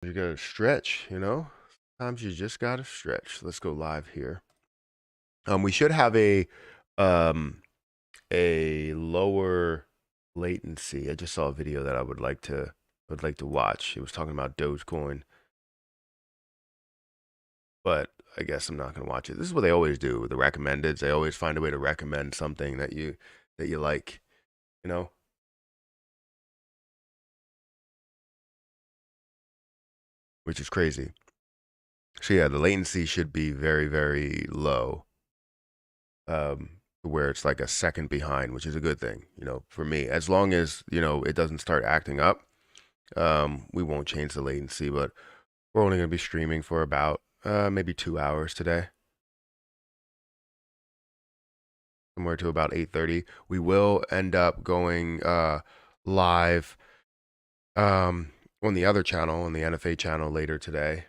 You gotta stretch, you know? Sometimes you just gotta stretch. Let's go live here. We should have um a lower latency. I just saw a video that I would like to watch. It was talking about Dogecoin, but I guess I'm not gonna watch it. This is what they always do with the recommendeds. They always find a way to recommend something that you like, you know? Which is crazy. So yeah, the latency should be very, very low. Where it's like a second behind, which is a good thing, you know, for me. As long as, you know, it doesn't start acting up, we won't change the latency, but we're only going to be streaming for about maybe 2 hours today, somewhere to about 8:30. We will end up going live on the other channel, on the NFA channel later today.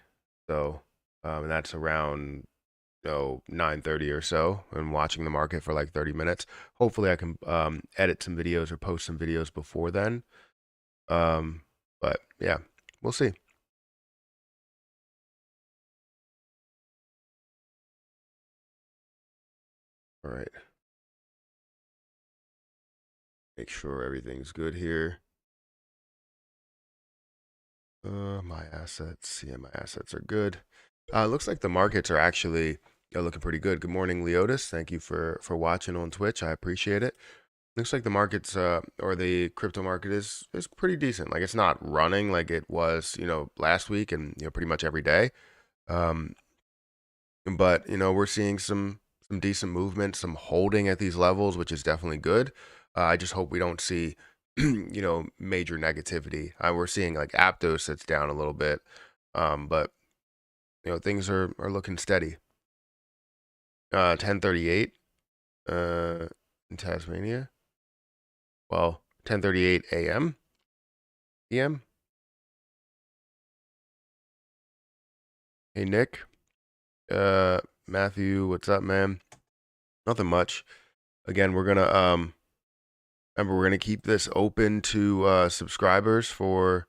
So and that's around 9:30 or so, and watching the market for like 30 minutes. Hopefully I can edit some videos or post some videos before then. But yeah, we'll see. All right. Make sure everything's good here. My assets. Yeah, my assets are good. Looks like the markets are actually looking pretty good. Good morning, Leotis. Thank you for watching on Twitch. I appreciate it. Looks like the markets or the crypto market is pretty decent. Like, it's not running like it was, you know, last week and, you know, pretty much every day. But, you know, we're seeing some decent movement, some holding at these levels, which is definitely good. I just hope we don't see, you know, major negativity. We're seeing like Aptos that's down a little bit, but you know, things are looking steady. 10:38 in Tasmania. Well, 10:38 a.m. p.m. Hey Nick, Matthew, what's up, man? Nothing much. Again, we're gonna remember, we're gonna keep this open to subscribers for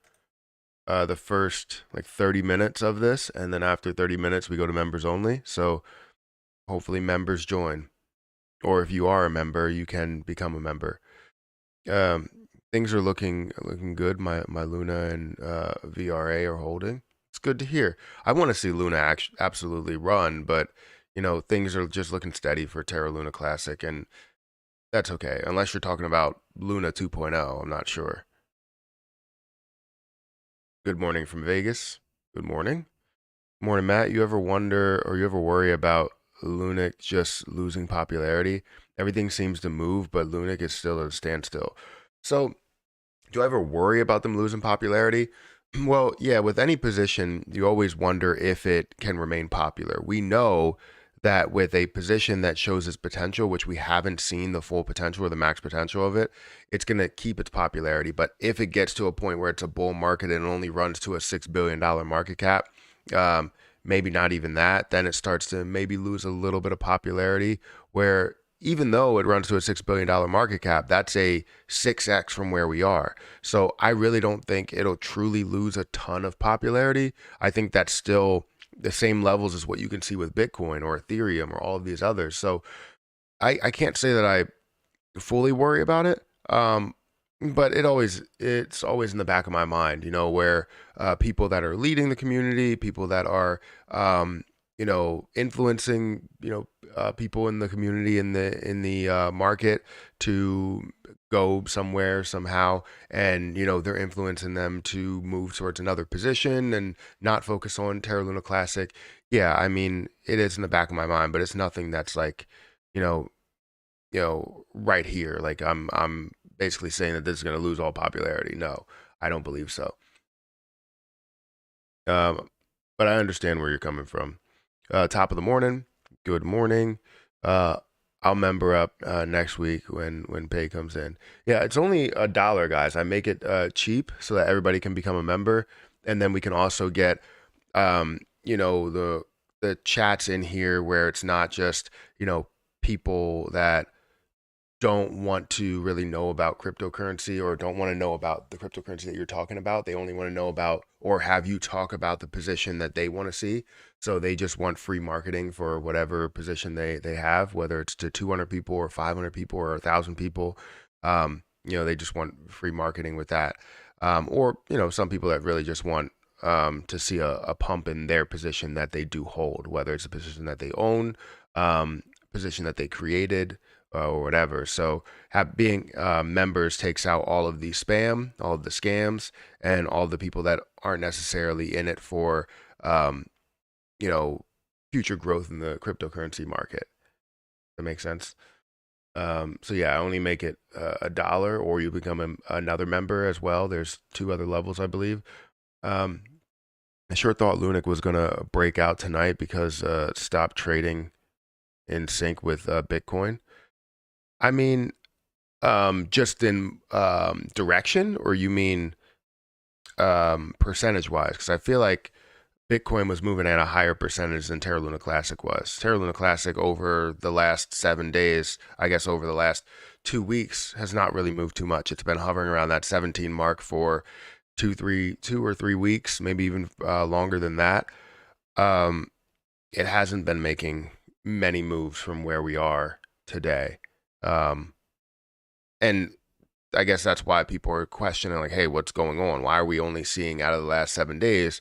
the first like 30 minutes of this, and then after 30 minutes we go to members only. So hopefully members join, or if you are a member, you can become a member. Um, things are looking good. My Luna and VRA are holding. It's good to hear. I want to see Luna absolutely run, but you know, things are just looking steady for Terra Luna Classic, and that's okay. Unless you're talking about Luna 2.0, I'm not sure. Good morning from Vegas. Good morning. Morning, Matt. You ever wonder or you ever worry about Lunic just losing popularity? Everything seems to move, but Lunic is still at a standstill. So, do I ever worry about them losing popularity? Well, yeah, with any position, you always wonder if it can remain popular. We know that with a position that shows its potential, which we haven't seen the full potential or the max potential of it, it's going to keep its popularity. But if it gets to a point where it's a bull market and it only runs to a $6 billion market cap, maybe not even that, then it starts to maybe lose a little bit of popularity, where even though it runs to a $6 billion market cap, that's a 6x from where we are. So I really don't think it'll truly lose a ton of popularity. I think that's still the same levels as what you can see with Bitcoin or Ethereum or all of these others. So I can't say that I fully worry about it. But it's always in the back of my mind, you know, where people that are leading the community, people that are, you know, influencing, you know, people in the community in the market to go somewhere somehow, and you know, they're influencing them to move towards another position and not focus on Terra Luna Classic. Yeah, I mean, it is in the back of my mind, but it's nothing that's like, you know, right here. Like I'm basically saying that this is going to lose all popularity. No, I don't believe so. But I understand where you're coming from. Top of the morning. Good morning. I'll member up next week when pay comes in. Yeah, it's only $1, guys. I make it cheap so that everybody can become a member, and then we can also get, you know, the chats in here where it's not just, you know, people that don't want to really know about cryptocurrency or don't want to know about the cryptocurrency that you're talking about. They only want to know about or have you talk about the position that they want to see. So they just want free marketing for whatever position they have, whether it's to 200 people or 500 people or 1,000 people. They just want free marketing with that. Or some people that really just want to see a pump in their position that they do hold, whether it's a position that they own, position that they created, or whatever. So being members takes out all of the spam, all of the scams, and all the people that aren't necessarily in it for, future growth in the cryptocurrency market. That makes sense. So yeah, only make it $1 or you become another member as well. There's 2 other levels, I believe. I sure thought LUNC was gonna break out tonight because it stopped trading in sync with Bitcoin. I mean, just in direction, or you mean percentage wise? Because I feel like Bitcoin was moving at a higher percentage than Terra Luna Classic was. Terra Luna Classic over the last 7 days, I guess over the last 2 weeks, has not really moved too much. It's been hovering around that 17 mark for 2 or 3 weeks, maybe even longer than that. It hasn't been making many moves from where we are today. And I guess that's why people are questioning, like, hey, what's going on? Why are we only seeing out of the last 7 days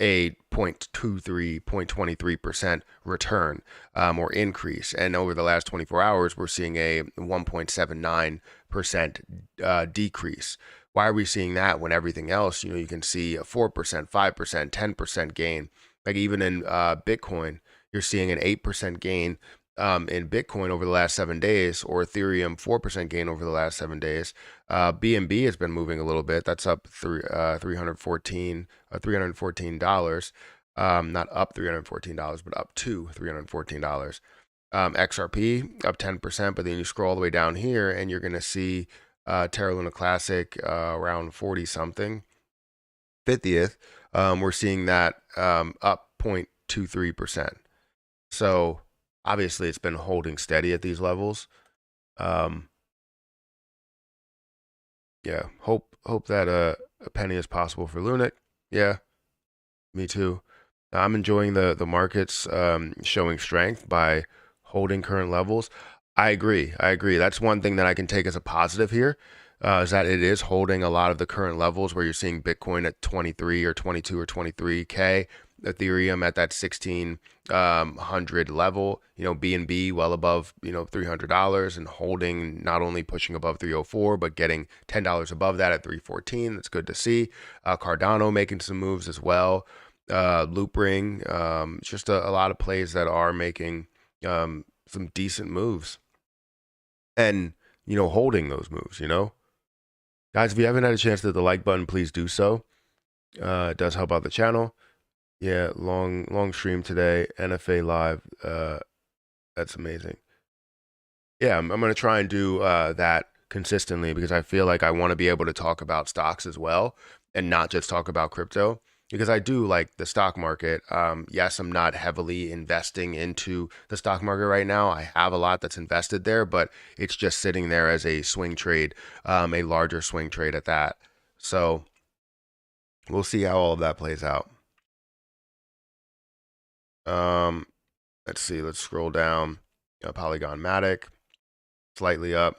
a 0.23% return or increase? And over the last 24 hours, we're seeing a 1.79% decrease. Why are we seeing that when everything else, you can see a 4%, 5%, 10% gain? Like even in Bitcoin, you're seeing an 8% gain in Bitcoin over the last 7 days, or Ethereum 4% gain over the last 7 days. BNB has been moving a little bit. That's up $314. Not up $314, but up to $314. XRP up 10%, but then you scroll all the way down here and you're going to see Terra Luna Classic around 40 something. 50th, we're seeing that up 0.23%. So obviously it's been holding steady at these levels. Yeah, hope that a penny is possible for LUNC. Yeah, me too. I'm enjoying the markets showing strength by holding current levels. I agree. That's one thing that I can take as a positive here, is that it is holding a lot of the current levels where you're seeing Bitcoin at 23 or 22 or 23K, Ethereum at that 1,600 level, BNB well above, $300 and holding, not only pushing above 304, but getting $10 above that at 314. That's good to see. Cardano making some moves as well. Loopring, just a lot of plays that are making some decent moves and, holding those moves, Guys, if you haven't had a chance to hit the like button, please do so. It does help out the channel. Yeah, long stream today, NFA live. That's amazing. Yeah, I'm going to try and do that consistently because I feel like I want to be able to talk about stocks as well and not just talk about crypto, because I do like the stock market. Yes, I'm not heavily investing into the stock market right now. I have a lot that's invested there, but it's just sitting there as a swing trade, a larger swing trade at that. So we'll see how all of that plays out. Let's see. Let's scroll down. Polygon Matic, slightly up.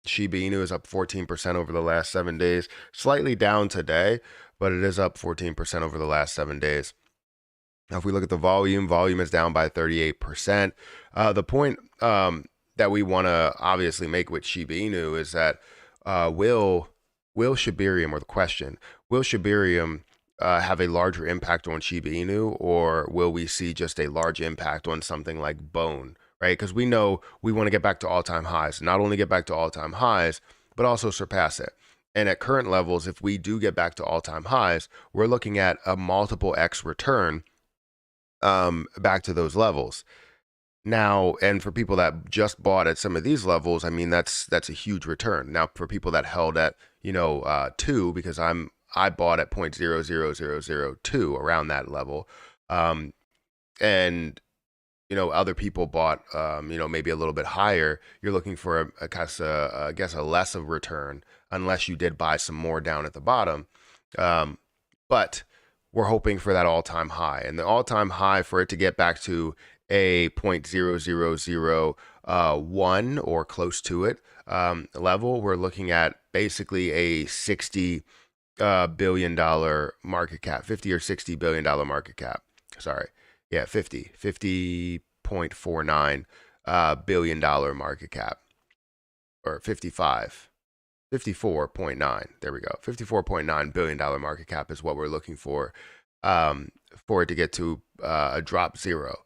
Shiba Inu is up 14% over the last 7 days. Slightly down today, but it is up 14% over the last 7 days. Now, if we look at the volume is down by 38%. The point that we want to obviously make with Shiba Inu is that will Shibarium, or the question, will Shibarium have a larger impact on Shiba Inu, or will we see just a large impact on something like Bone, right? Because we know we want to get back to all-time highs, not only get back to all-time highs, but also surpass it. And at current levels, if we do get back to all-time highs, we're looking at a multiple X return back to those levels. Now, and for people that just bought at some of these levels, I mean, that's a huge return. Now, for people that held at, 2, because I bought at 0.00002 around that level. And other people bought, maybe a little bit higher, you're looking for I guess a less of return unless you did buy some more down at the bottom. But we're hoping for that all-time high, and the all-time high for it to get back to a 0.0001 or close to it level, we're looking at basically a $60 billion market cap, 50 or $60 billion market cap. Sorry. Yeah, 50.49 billion-dollar market cap, or 54.9. There we go. $54.9 billion market cap is what we're looking for it to get to a drop zero,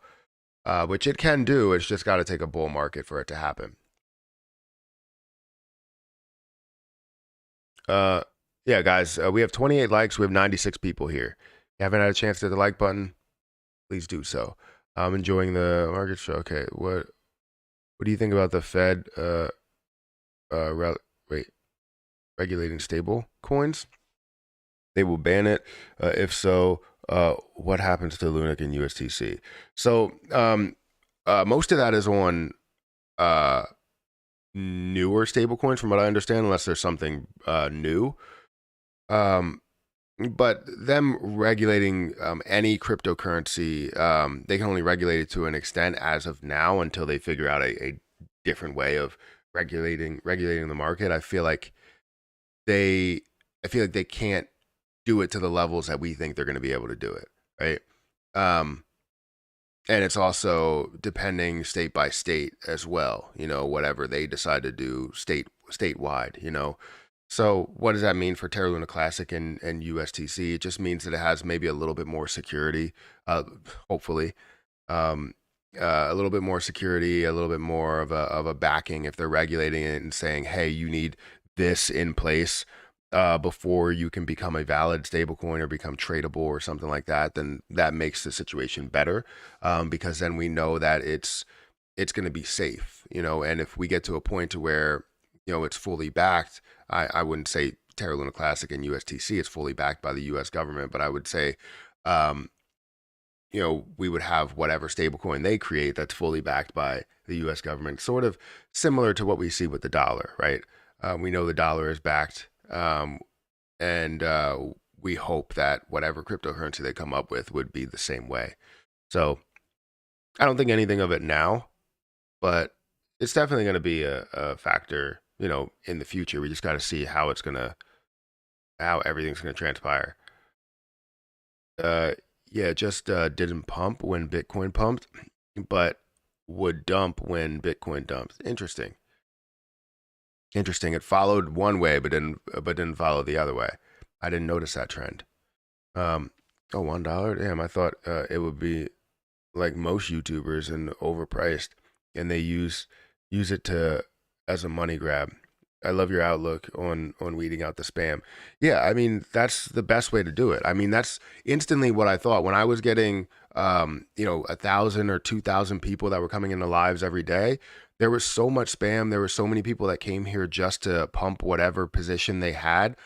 which it can do. It's just got to take a bull market for it to happen. Yeah, guys, we have 28 likes. We have 96 people here. If you haven't had a chance to hit the like button, please do so. I'm enjoying the market show. Okay, what do you think about the Fed regulating stable coins? They will ban it. If so, what happens to LUNC and USTC? So most of that is on newer stable coins, from what I understand, unless there's something new. But them regulating any cryptocurrency, they can only regulate it to an extent as of now until they figure out a different way of regulating the market. I feel like they can't do it to the levels that we think they're going to be able to do it, right? And it's also depending state by state as well, whatever they decide to do statewide, So what does that mean for Terra Luna Classic and USTC? It just means that it has maybe a little bit more security, hopefully, a little bit more security, a little bit more of a backing if they're regulating it and saying, hey, you need this in place before you can become a valid stablecoin or become tradable or something like that. Then that makes the situation better, because then we know that it's going to be safe, and if we get to a point to where it's fully backed, I wouldn't say Terra Luna Classic and USTC is fully backed by the US government, but I would say we would have whatever stablecoin they create that's fully backed by the US government, sort of similar to what we see with the dollar, right? We know the dollar is backed, and we hope that whatever cryptocurrency they come up with would be the same way. So I don't think anything of it now, but it's definitely going to be a factor, in the future. We just got to see how everything's going to transpire. Yeah, it just didn't pump when Bitcoin pumped, but would dump when Bitcoin dumps. Interesting. It followed one way, but didn't follow the other way. I didn't notice that trend. Oh, $1. Damn, I thought it would be like most YouTubers and overpriced, and they use it as a money grab. I love your outlook on weeding out the spam. Yeah, I mean, that's the best way to do it. I mean, that's instantly what I thought when I was getting 1,000 or 2,000 people that were coming into lives every day. There was so much spam. There were so many people that came here just to pump whatever position they had,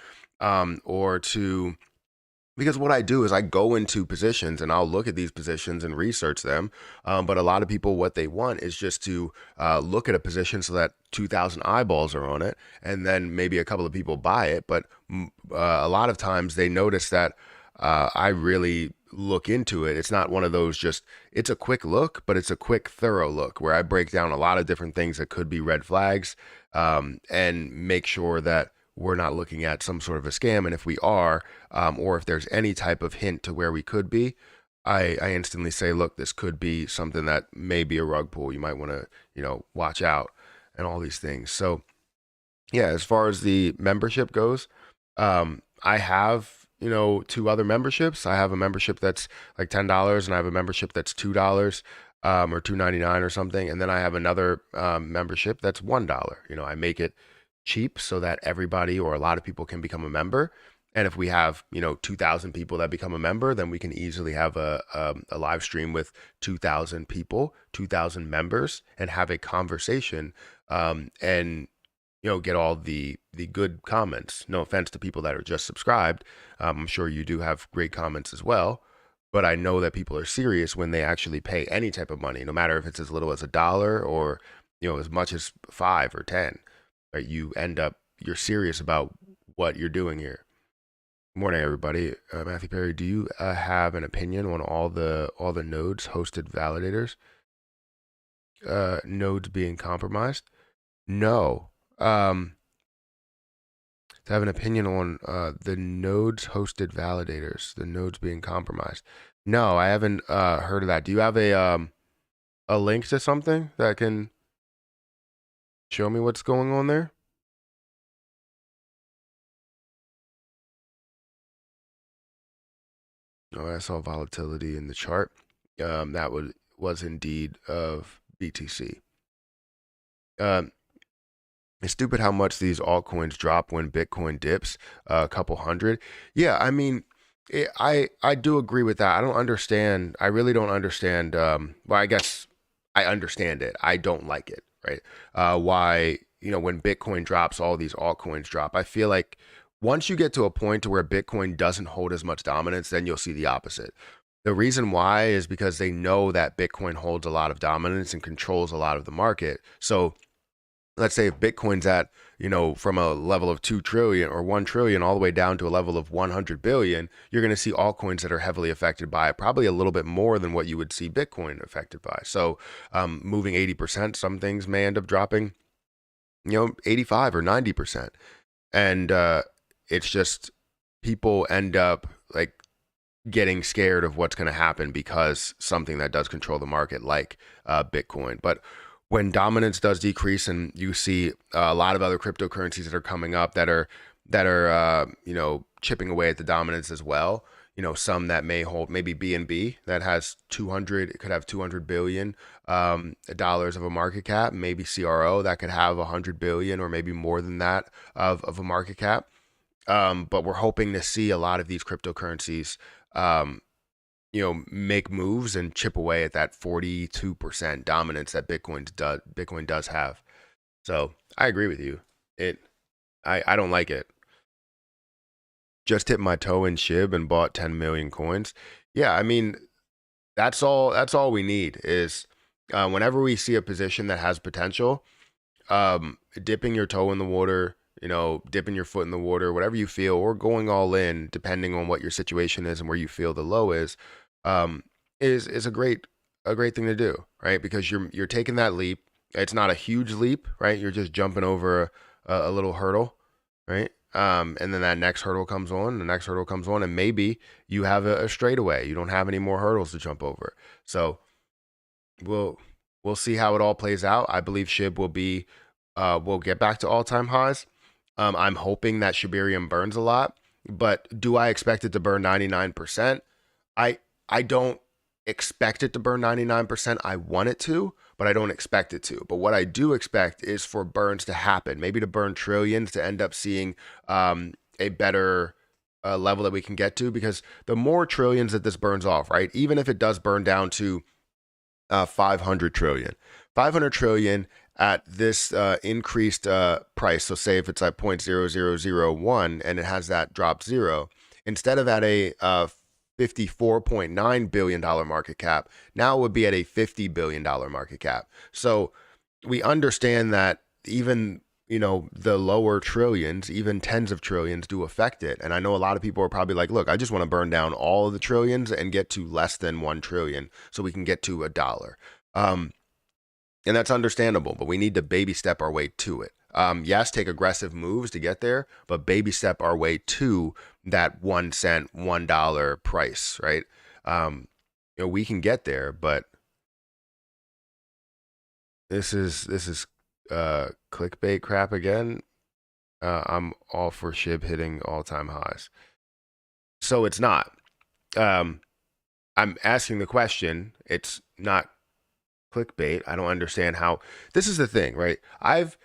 because what I do is I go into positions and I'll look at these positions and research them. But a lot of people, what they want is just to look at a position so that 2,000 eyeballs are on it, and then maybe a couple of people buy it. But a lot of times they notice that I really look into it. It's not one of those it's a quick look, but it's a quick, thorough look where I break down a lot of different things that could be red flags, and make sure that we're not looking at some sort of a scam. And if we are, or if there's any type of hint to where we could be, I instantly say, look, this could be something that may be a rug pull. You might want to, watch out, and all these things. So yeah, as far as the membership goes, I have, 2 other memberships. I have a membership that's like $10, and I have a membership that's $2, or $2.99 or something. And then I have another membership that's $1. I make it cheap so that everybody or a lot of people can become a member. And if we have 2,000 people that become a member, then we can easily have a live stream with 2,000 people, 2,000 members, and have a conversation, and get all the good comments. No offense to people that are just subscribed. I'm sure you do have great comments as well, but I know that people are serious when they actually pay any type of money, no matter if it's as little as $1 or, as much as 5 or 10, right? You're serious about what you're doing here. Good morning, everybody. Matthew Perry, do you have an opinion on all the nodes hosted validators, nodes being compromised? No. To have an opinion on the nodes hosted validators, the nodes being compromised. No, I haven't heard of that. Do you have a link to something that can show me what's going on there? Oh, I saw volatility in the chart. That was indeed of BTC. It's stupid how much these altcoins drop when Bitcoin dips a couple hundred. Yeah, I mean, I do agree with that. I don't understand. I really don't understand. Well, I guess I understand it. I don't like it, right? Why, when Bitcoin drops, all these altcoins drop. I feel like once you get to a point to where Bitcoin doesn't hold as much dominance, then you'll see the opposite. The reason why is because they know that Bitcoin holds a lot of dominance and controls a lot of the market. So let's say if Bitcoin's at, from a level of 2 trillion or 1 trillion all the way down to a level of 100 billion, you're going to see altcoins that are heavily affected by it, probably a little bit more than what you would see Bitcoin affected by. So moving 80%, some things may end up dropping, 85 or 90%. And it's just people end up like getting scared of what's going to happen because something that does control the market like Bitcoin. But when dominance does decrease and you see a lot of other cryptocurrencies that are coming up that are chipping away at the dominance as well, some that may hold, maybe BNB that has 200, it could have 200 billion dollars of a market cap, maybe CRO that could have 100 billion or maybe more than that of a market cap. But we're hoping to see a lot of these cryptocurrencies make moves and chip away at that 42% dominance that Bitcoin does have. So I agree with you. I don't like it. Just tipped my toe in Shib and bought 10 million coins. Yeah, I mean, that's all we need is whenever we see a position that has potential, dipping your toe in the water, dipping your foot in the water, whatever you feel, or going all in, depending on what your situation is and where you feel the low is a great thing to do, right? Because you're taking that leap. It's not a huge leap, right? You're just jumping over a little hurdle, right? And then that next hurdle comes on, the next hurdle comes on, and maybe you have a straightaway. You don't have any more hurdles to jump over. So we'll see how it all plays out. I believe Shib will get back to all-time highs. I'm hoping that Shibarium burns a lot, but do I expect it to burn 99%? I don't expect it to burn 99%. I want it to, but I don't expect it to. But what I do expect is for burns to happen, maybe to burn trillions, to end up seeing a better level that we can get to, because the more trillions that this burns off, right? Even if it does burn down to 500 trillion. 500 trillion at this increased price. So say if it's at 0.0001 and it has that drop zero, instead of at a $54.9 billion market cap, now it would be at a $50 billion market cap. So we understand that even the lower trillions, even tens of trillions, do affect it. And I know a lot of people are probably like, look, I just want to burn down all of the trillions and get to less than 1 trillion so we can get to $1. And that's understandable, but we need to baby step our way to it. Yes, take aggressive moves to get there, but baby step our way to that 1 cent, $1 price, right? We can get there, but this is clickbait crap again. I'm all for Shib hitting all-time highs. So it's not. I'm asking the question. It's not clickbait. I don't understand how. This is the thing, right? I've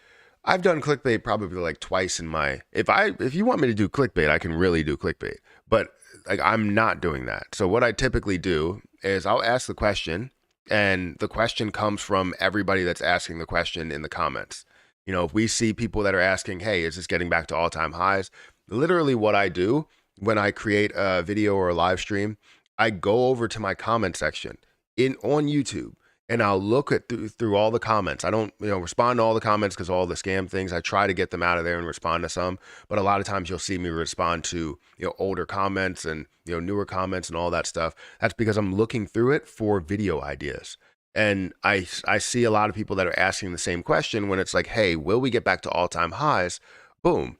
done clickbait probably like twice in my. If you want me to do clickbait, I can really do clickbait. But like I'm not doing that. So what I typically do is I'll ask the question, and the question comes from everybody that's asking the question in the comments. If we see people that are asking, hey, is this getting back to all-time highs? Literally what I do when I create a video or a live stream I go over to my comment section on YouTube, and I'll look at through all the comments. I don't, respond to all the comments because all the scam things, I try to get them out of there and respond to some. But a lot of times you'll see me respond to, older comments and, newer comments and all that stuff. That's because I'm looking through it for video ideas. And I see a lot of people that are asking the same question when it's like, hey, will we get back to all-time highs? Boom.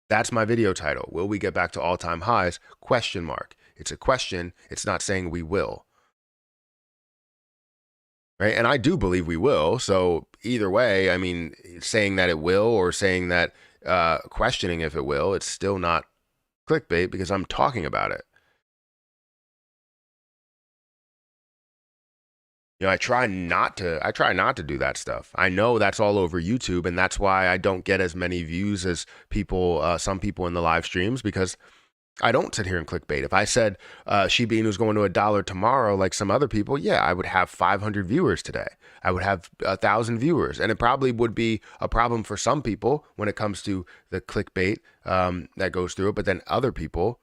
That's my video title. Will we get back to all-time highs? Question mark. It's a question. It's not saying we will. Right? And I do believe we will. So either way, I mean, saying that it will or saying that, questioning if it will, it's still not clickbait because I'm talking about it. I try not to do that stuff. I know that's all over YouTube, and that's why I don't get as many views as some people in the live streams, because I don't sit here and clickbait. If I said Shiba Inu is going to $1 tomorrow, like some other people, yeah, I would have 500 viewers today. I would have 1,000 viewers, and it probably would be a problem for some people when it comes to the clickbait that goes through it. But then other people,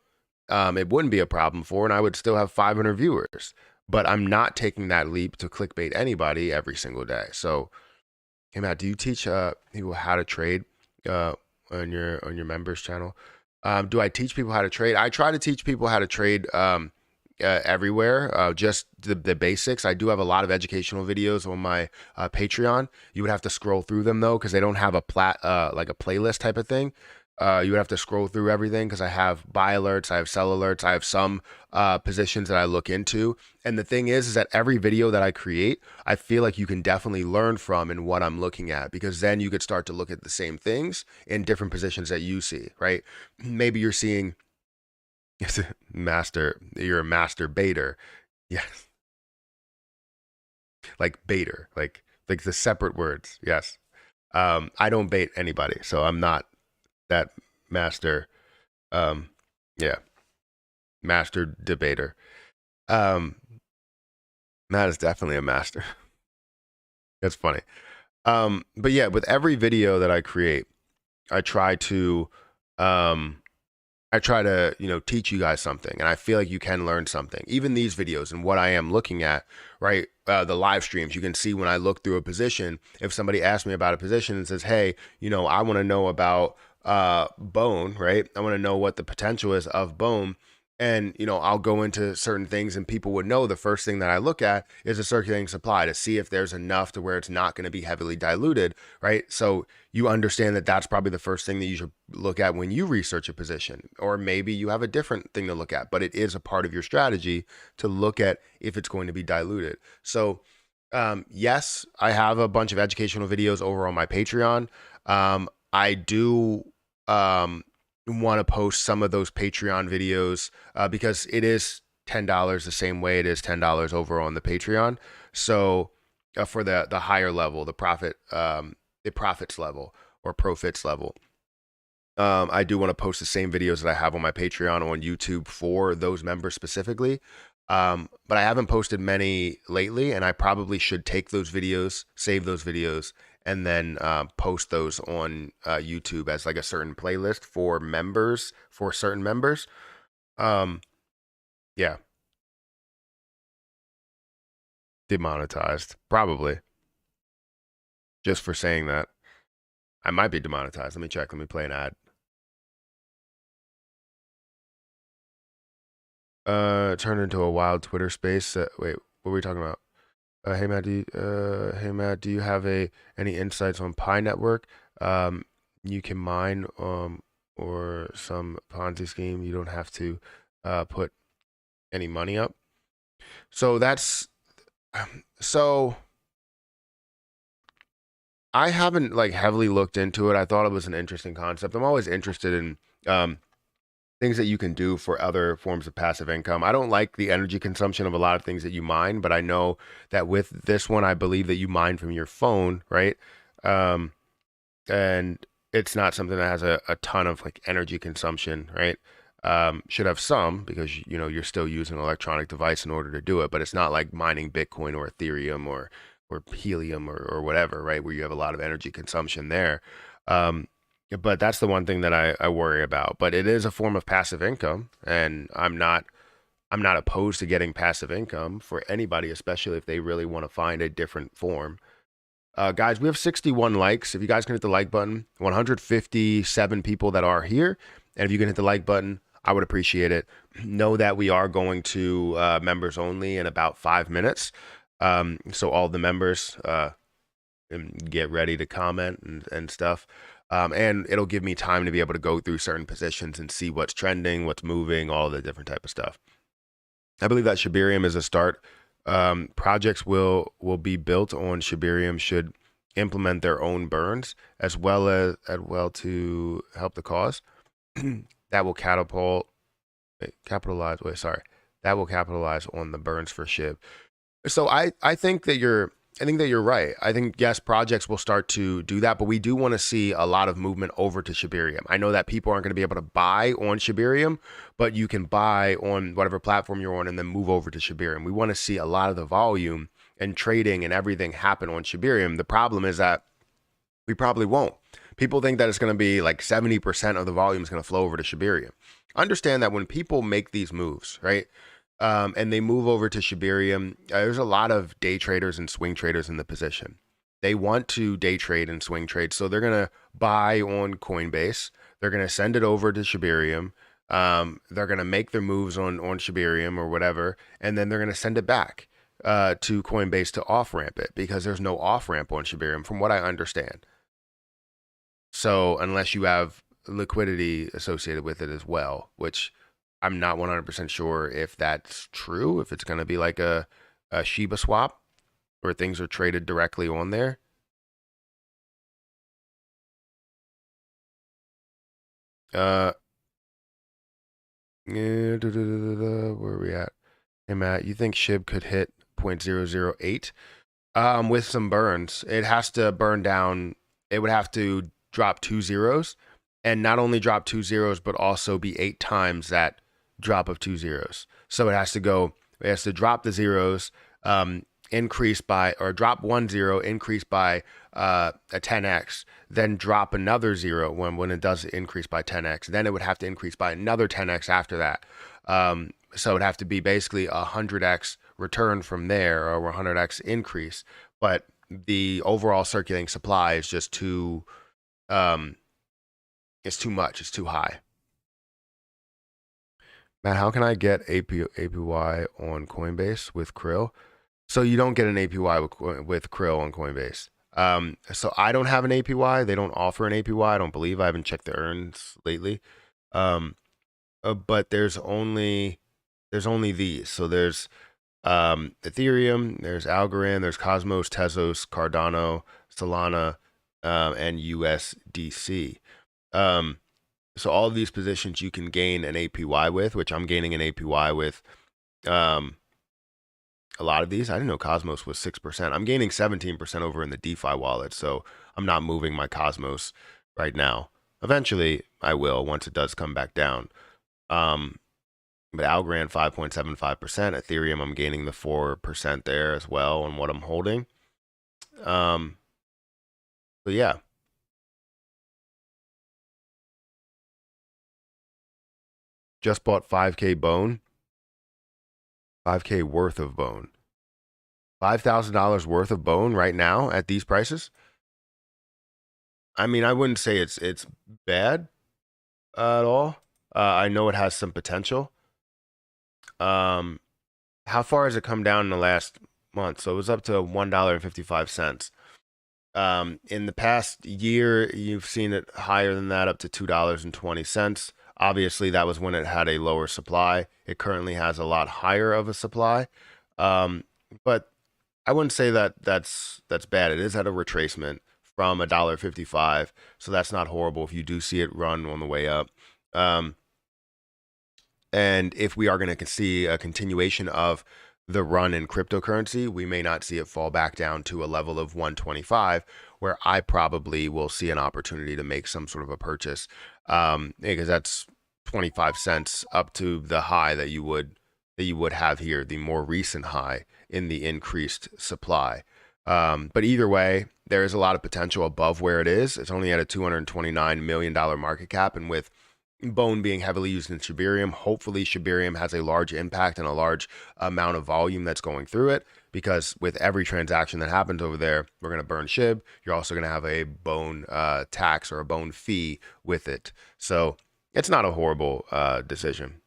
it wouldn't be a problem for, and I would still have 500 viewers. But I'm not taking that leap to clickbait anybody every single day. So, hey Matt, do you teach people how to trade on your members channel? Do I teach people how to trade? I try to teach people how to trade everywhere, just the basics. I do have a lot of educational videos on my Patreon. You would have to scroll through them though, because they don't have a like a playlist type of thing. You would have to scroll through everything because I have buy alerts, I have sell alerts, I have some positions that I look into. And the thing is that every video that I create, I feel like you can definitely learn from in what I'm looking at, because then you could start to look at the same things in different positions that you see, right? Maybe you're seeing you're a master baiter. Yes. Like baiter, like the separate words. Yes. I don't bait anybody, so I'm not that master, yeah, master debater. Matt is definitely a master. That's funny. But yeah, with every video that I create, I try to teach you guys something, and I feel like you can learn something. Even these videos and what I am looking at, right? The live streams, you can see when I look through a position, if somebody asks me about a position and says, hey, I want to know about bone, right? I want to know what the potential is of bone. And, I'll go into certain things, and people would know the first thing that I look at is a circulating supply to see if there's enough to where it's not going to be heavily diluted, right? So you understand that that's probably the first thing that you should look at when you research a position. Or maybe you have a different thing to look at, but it is a part of your strategy to look at if it's going to be diluted. So yes, I have a bunch of educational videos over on my Patreon. I do want to post some of those Patreon videos because it is $10 the same way it is $10 over on the Patreon. So for the higher level, the profits level or profits level, I do want to post the same videos that I have on my Patreon on YouTube for those members specifically. But I haven't posted many lately, and I probably should take those videos, save those videos, and then post those on YouTube as like a certain playlist for members, for certain members. Yeah. Demonetized, probably. Just for saying that. I might be demonetized. Let me check. Let me play an ad. Turned into a wild Twitter space. Wait, what were we talking about? Hey Matt, do you have any insights on Pi Network? You can mine or some Ponzi scheme. You don't have to put any money up. So that's so I haven't like heavily looked into it. I thought it was an interesting concept. I'm always interested in things that you can do for other forms of passive income. I don't like the energy consumption of a lot of things that you mine, but I know that with this one, I believe that you mine from your phone, right? And it's not something that has a ton of like energy consumption, right? Should have some because you're still using an electronic device in order to do it, but it's not like mining Bitcoin or Ethereum or helium or whatever, right? Where you have a lot of energy consumption there. But that's the one thing that I worry about. But it is a form of passive income, and I'm not I'm not opposed to getting passive income for anybody, especially if they really want to find a different form. Guys, we have 61 likes. If you guys can hit the like button, 157 people that are here. And if you can hit the like button, I would appreciate it. Know that we are going to members only in about 5 minutes. So all the members get ready to comment and stuff. And it'll give me time to be able to go through certain positions and see what's trending, what's moving, all the different type of stuff. I believe that Shibarium is a start. Projects will be built on Shibarium should implement their own burns as well to help the cause. That will capitalize on the burns for Shib. So I think that you're right. I think, yes, projects will start to do that, but we do want to see a lot of movement over to Shibarium. I know that people aren't going to be able to buy on Shibarium, but you can buy on whatever platform you're on and then move over to Shibarium. We want to see a lot of the volume and trading and everything happen on Shibarium. The problem is that we probably won't. People think that it's going to be like 70% of the volume is going to flow over to Shibarium. Understand that when people make these moves, right? And they move over to Shibarium, there's a lot of day traders and swing traders in the position. They want to day trade and swing trade, so they're going to buy on Coinbase. They're going to send it over to Shibarium. They're going to make their moves on Shibarium or whatever, and then they're going to send it back to Coinbase to off-ramp it because there's no off-ramp on Shibarium from what I understand. So unless you have liquidity associated with it as well, which I'm not 100% sure if that's true, if it's going to be like a ShibaSwap where things are traded directly on there. Where are we at? Hey, Matt, you think Shib could hit 0.008? With some burns. It has to burn down. It would have to drop 2 zeros, and not only drop 2 zeros, but also be 8 times that drop of 2 zeros. So it has to drop the zeros, increase by, or drop 1 zero, increase by a 10x, then drop another zero when it does increase by 10x. Then it would have to increase by another 10x after that. So it'd have to be basically 100x return from there, or 100x increase. But the overall circulating supply is just too, it's too much. It's too high. Matt, how can I get APY on Coinbase with Krill? So you don't get an APY with Krill on Coinbase. So I don't have an APY. They don't offer an APY. I don't believe. I haven't checked the earns lately. But there's only these. So there's Ethereum, there's Algorand, there's Cosmos, Tezos, Cardano, Solana, and USDC. So all of these positions you can gain an APY with, which I'm gaining an APY with a lot of these. I didn't know Cosmos was 6%. I'm gaining 17% over in the DeFi wallet, so I'm not moving my Cosmos right now. Eventually, I will once it does come back down. But Algorand 5.75%. Ethereum, I'm gaining the 4% there as well on what I'm holding. So yeah. Just bought 5K bone. 5K worth of bone. $5,000 worth of bone right now at these prices. I mean, I wouldn't say it's bad at all. I know it has some potential. How far has it come down in the last month? So it was up to $1.55. In the past year, you've seen it higher than that, up to $2.20. Obviously, that was when it had a lower supply. It currently has a lot higher of a supply. But I wouldn't say that that's bad. It is at a retracement from $1.55. So that's not horrible if you do see it run on the way up. And if we are going to see a continuation of the run in cryptocurrency, we may not see it fall back down to a level of 125, where I probably will see an opportunity to make some sort of a purchase, because that's 25 cents up to the high that you would have here, the more recent high in the increased supply. But either way, there is a lot of potential above where it is. It's only at a $229 million market cap, and with Bone being heavily used in Shibarium. Hopefully, Shibarium has a large impact and a large amount of volume that's going through it, because with every transaction that happens over there, we're going to burn Shib. You're also going to have a Bone tax or a Bone fee with it. So it's not a horrible decision.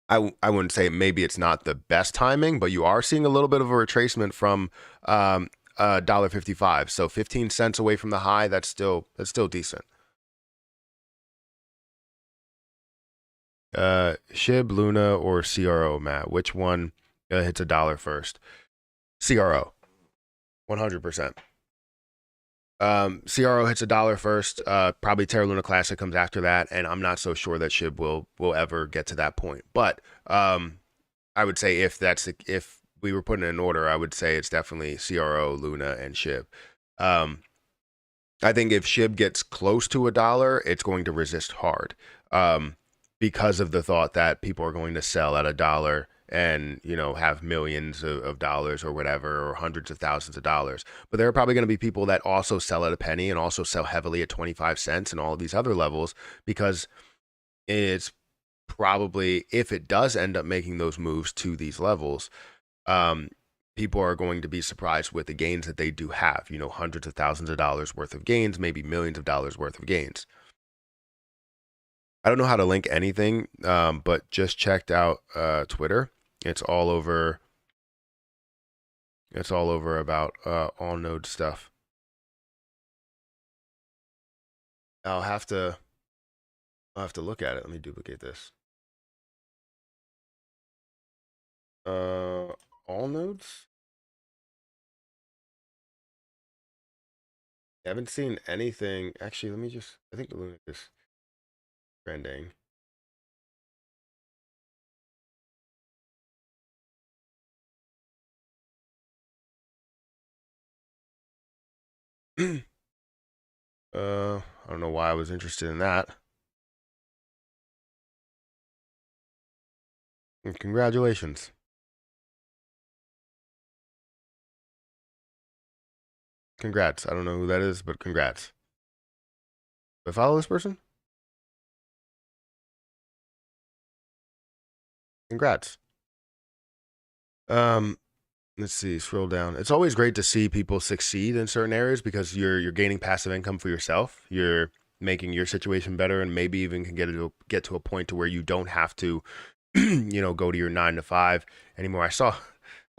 I wouldn't say maybe it's not the best timing, but you are seeing a little bit of a retracement from $1.55. So 15 cents away from the high. That's still decent. Shib, Luna, or CRO, Matt? Which one hits $1 first? CRO, 100%. CRO hits $1 first. Probably Terra Luna Classic comes after that, and I'm not so sure that Shib will ever get to that point. But I would say if we were putting it in order, I would say it's definitely CRO, Luna, and Shib. I think if Shib gets close to $1, it's going to resist hard. Because of the thought that people are going to sell at $1 and, you know, have millions of dollars or whatever, or hundreds of thousands of dollars. But there are probably going to be people that also sell at a penny and also sell heavily at 25 cents and all of these other levels, because it's probably, if it does end up making those moves to these levels, people are going to be surprised with the gains that they do have, you know, hundreds of thousands of dollars worth of gains, maybe millions of dollars worth of gains. I don't know how to link anything, but just checked out Twitter. It's all over. It's all over about all node stuff. I'll have to look at it. Let me duplicate this. All nodes. I haven't seen anything. Actually, let me just. I think the Luna is trending. I don't know why I was interested in that. And congratulations. Congrats. I don't know who that is, but congrats. Do I follow this person? Congrats. Let's see, scroll down. It's always great to see people succeed in certain areas, because you're gaining passive income for yourself. You're making your situation better, and maybe even can get to a point to where you don't have to, you know, go to your 9 to 5 anymore. I saw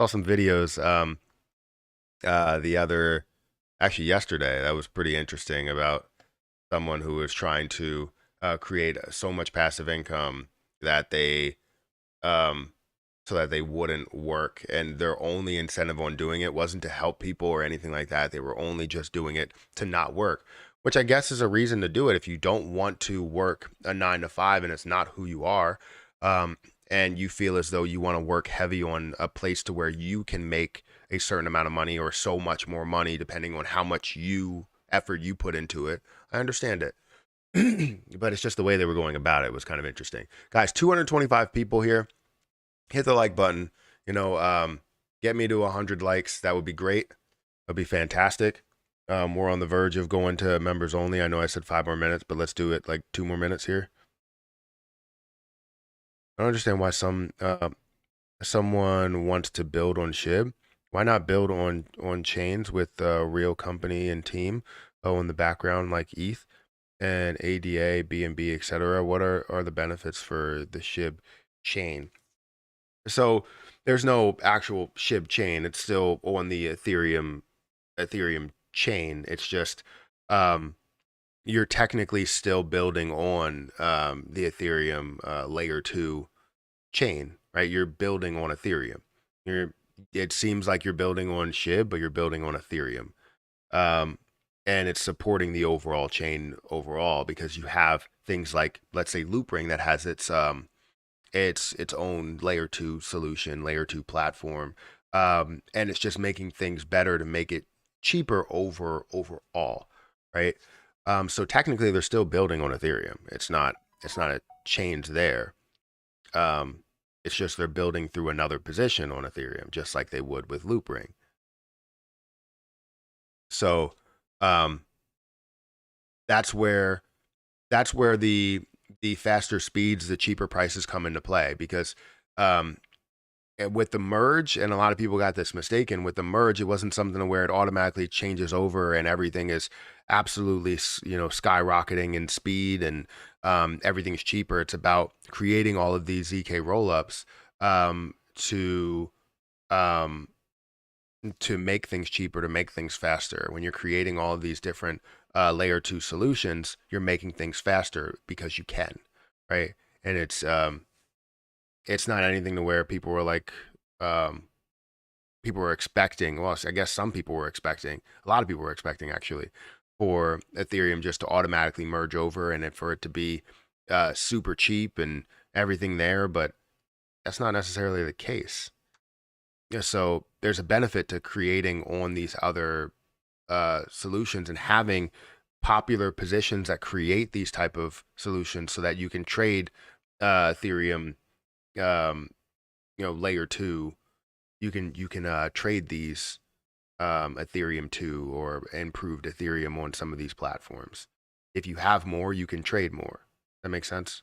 some videos actually yesterday, that was pretty interesting, about someone who was trying to create so much passive income that they so that they wouldn't work, and their only incentive on doing it wasn't to help people or anything like that. They were only just doing it to not work, which I guess is a reason to do it. If you don't want to work a 9 to 5 and it's not who you are, and you feel as though you want to work heavy on a place to where you can make a certain amount of money, or so much more money depending on how much effort you put into it, I understand it. But it's just the way they were going about it was kind of interesting. Guys, 225 people here. Hit the like button. You know, get me to 100 likes. That would be great. That'd be fantastic. We're on the verge of going to members only. I know I said 5 more minutes, but let's do it like 2 more minutes here. I don't understand why someone wants to build on Shib. Why not build on chains with a real company and team? Oh, in the background, like ETH and ADA, BNB, etc. What are the benefits for the Shib chain? So there's no actual Shib chain. It's still on the Ethereum chain. It's just you're technically still building on the Ethereum layer 2 chain, right? You're building on Ethereum. It seems like you're building on Shib, but you're building on Ethereum. And it's supporting the overall chain overall, because you have things like, let's say, Loopring, that has its own layer 2 solution, layer 2 platform, and it's just making things better to make it cheaper overall, right? So technically they're still building on Ethereum. It's not a change there. It's just they're building through another position on Ethereum, just like they would with Loopring. So that's where that's where the faster speeds, the cheaper prices come into play, because um, with the merge, and a lot of people got this mistaken, with the merge, it wasn't something where it automatically changes over and everything is absolutely, skyrocketing in speed, and everything's cheaper. It's about creating all of these ZK rollups to um, make things cheaper, to make things faster. When you're creating all of these different layer two solutions, you're making things faster because you can, right? And it's not anything to where people were like, um, people were expecting. Well, I guess some people were expecting. A lot of people were expecting, actually, for Ethereum just to automatically merge over, and for it to be super cheap and everything there. But that's not necessarily the case. Yeah, so there's a benefit to creating on these other solutions and having popular positions that create these type of solutions, so that you can trade Ethereum, um, layer two. You can trade these Ethereum 2 or improved Ethereum on some of these platforms. If you have more, you can trade more. That makes sense?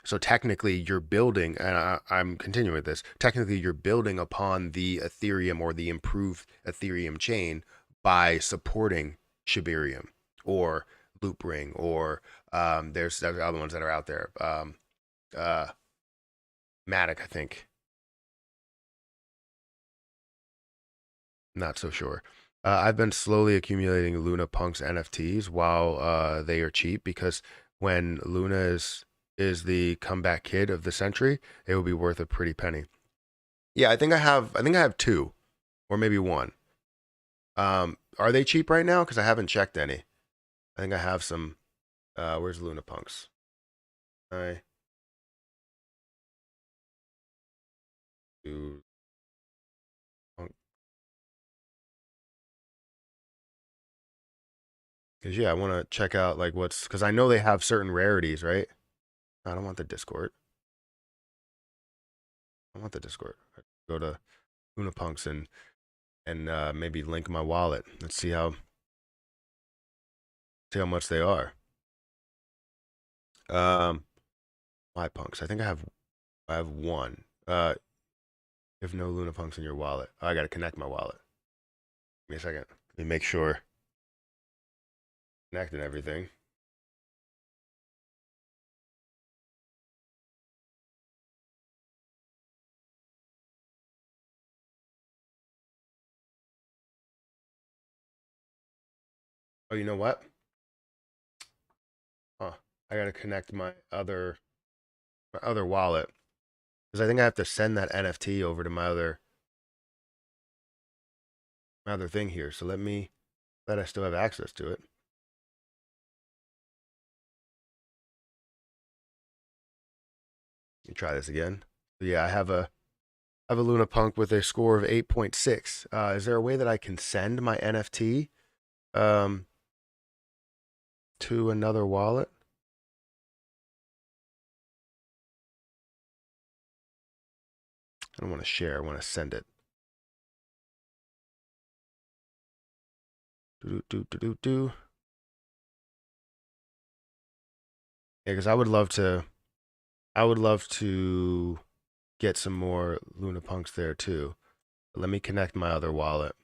So technically, you're building, and I'm continuing with this. Technically, you're building upon the Ethereum or the improved Ethereum chain by supporting Shibarium or Loopring, or there's other ones that are out there. Uh, Matic, I think. Not so sure. I've been slowly accumulating Luna Punk's NFTs while they are cheap, because when Luna is the comeback kid of the century, it will be worth a pretty penny. Yeah, I think I have two, or maybe one. Are they cheap right now? Because I haven't checked any. I think I have some. Where's Luna Punks? I do. Because yeah, I want to check out like what's, because I know they have certain rarities, right? I don't want the Discord. I want the Discord. Go to Luna Punks and maybe link my wallet. Let's see how much they are. Um, my punks. I think I have one. You have no Luna Punks in your wallet. Oh, I gotta connect my wallet. Give me a second. Let me make sure connecting everything. Oh, you know what? Huh. I gotta connect my other wallet, because I think I have to send that NFT over to my other thing here. So let I still have access to it. Let me try this again. So yeah, I have a Luna Punk with a score of 8.6. Is there a way that I can send my NFT um, to another wallet? I don't want to share. I want to send it. Do do do do do. Yeah, because I would love to. I would love to get some more Luna Punks there too. Let me connect my other wallet,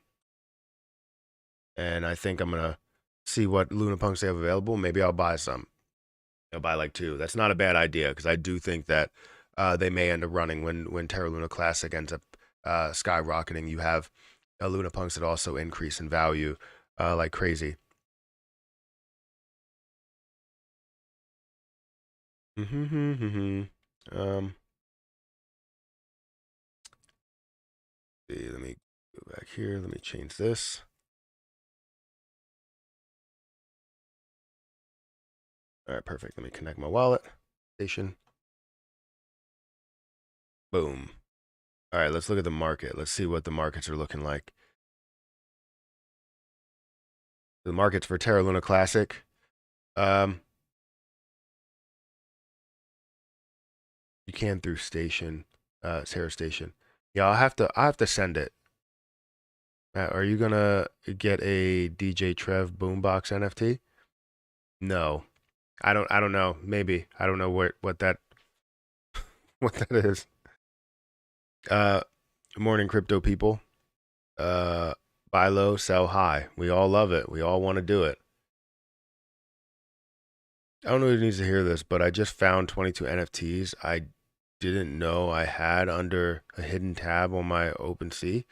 and I think I'm gonna see what Luna Punks they have available. Maybe I'll buy some. I'll buy like two. That's not a bad idea, because I do think that they may end up running when Terra Luna Classic ends up skyrocketing. You have Luna Punks that also increase in value like crazy. um, see, let me go back here. Let me change this. All right, perfect. Let me connect my wallet station. Boom. All right, let's look at the market. Let's see what the markets are looking like. The markets for Terra Luna Classic. Um, you can through station, Terra Station. Yeah, I have to send it. Are you gonna get a DJ Trev Boombox NFT? No, I don't know. Maybe I don't know what that what that is. Good morning, crypto people. Uh, Buy low, sell high. We all love it. We all want to do it. I don't know who needs to hear this, but I just found 22 NFTs I didn't know I had under a hidden tab on my OpenSea.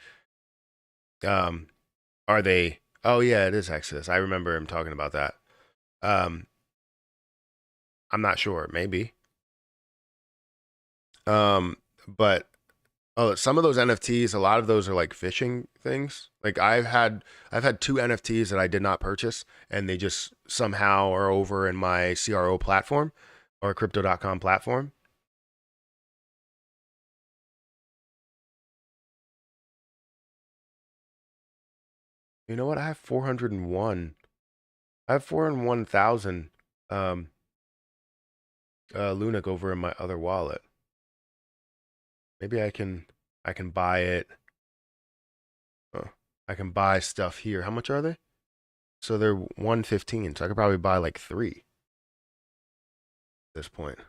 Um, are they? Oh yeah, it is Exodus. I remember him talking about that. Um, I'm not sure. Maybe. But oh, some of those NFTs, a lot of those are like phishing things. Like I've had two NFTs that I did not purchase, and they just somehow are over in my CRO platform or crypto.com platform. You know what? I have 401. I have 401,000 um Lunic over in my other wallet. Maybe I can buy it. I can buy stuff here. How much are they? So they're 115. So I could probably buy like three at this point.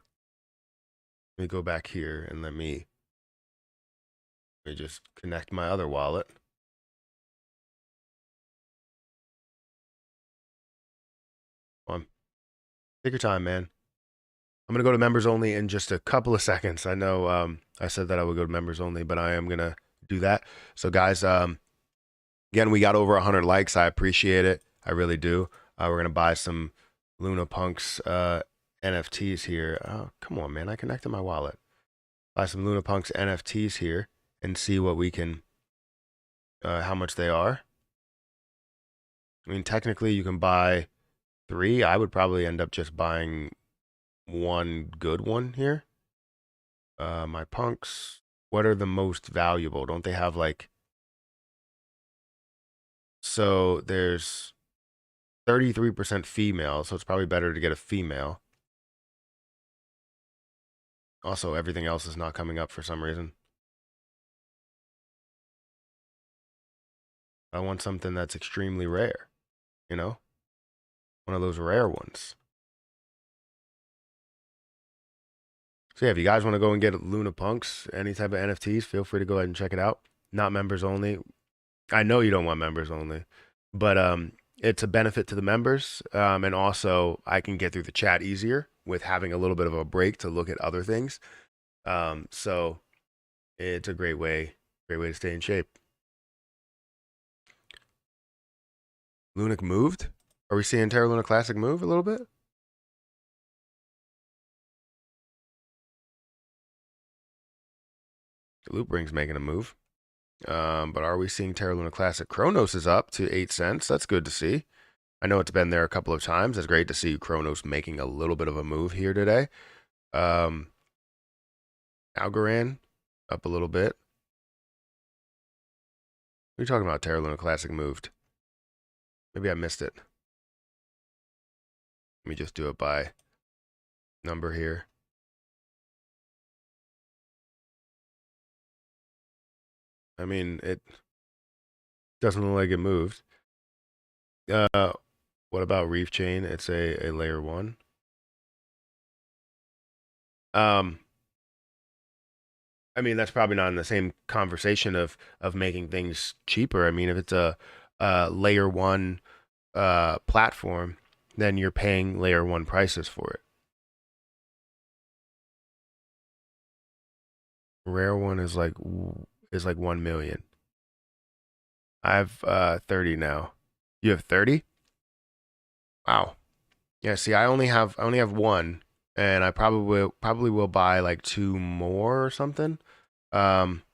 Let me go back here and let me just connect my other wallet. Come on. Take your time, man. I'm gonna go to members only in just a couple of seconds. I know I said that I would go to members only, but I am gonna do that. So guys, again, we got over 100 likes. I appreciate it. I really do. We're gonna buy some Luna Punks NFTs here. Oh, come on, man. I connected my wallet. Buy some Luna Punks NFTs here and see what we can, how much they are. I mean, technically, you can buy three. I would probably end up just buying one good one here. My punks. What are the most valuable? Don't they have like? So there's 33% female, so it's probably better to get a female. Also, everything else is not coming up for some reason. I want something that's extremely rare, you know? One of those rare ones. So yeah, if you guys want to go and get Luna Punks, any type of NFTs, feel free to go ahead and check it out. Not members only. I know you don't want members only, but it's a benefit to the members, and also I can get through the chat easier with having a little bit of a break to look at other things. So it's a great way to stay in shape. Lunic moved. Are we seeing Terra Luna Classic move a little bit? The Loop Ring's making a move. But are we seeing Terra Luna Classic? Kronos is up to 8 cents. That's good to see. I know it's been there a couple of times. It's great to see Kronos making a little bit of a move here today. Algorand up a little bit. What are you talking about? Terra Luna Classic moved. Maybe I missed it. Let me just do it by number here. I mean, it doesn't look like it moved. What about Reef Chain? It's a layer one. I mean, that's probably not in the same conversation of making things cheaper. I mean, if it's a layer one platform, then you're paying layer one prices for it. Rare one is like 1 million. I have 30 now. You have 30? Wow. Yeah, see, I only have one, and I probably will buy like two more or something. Um,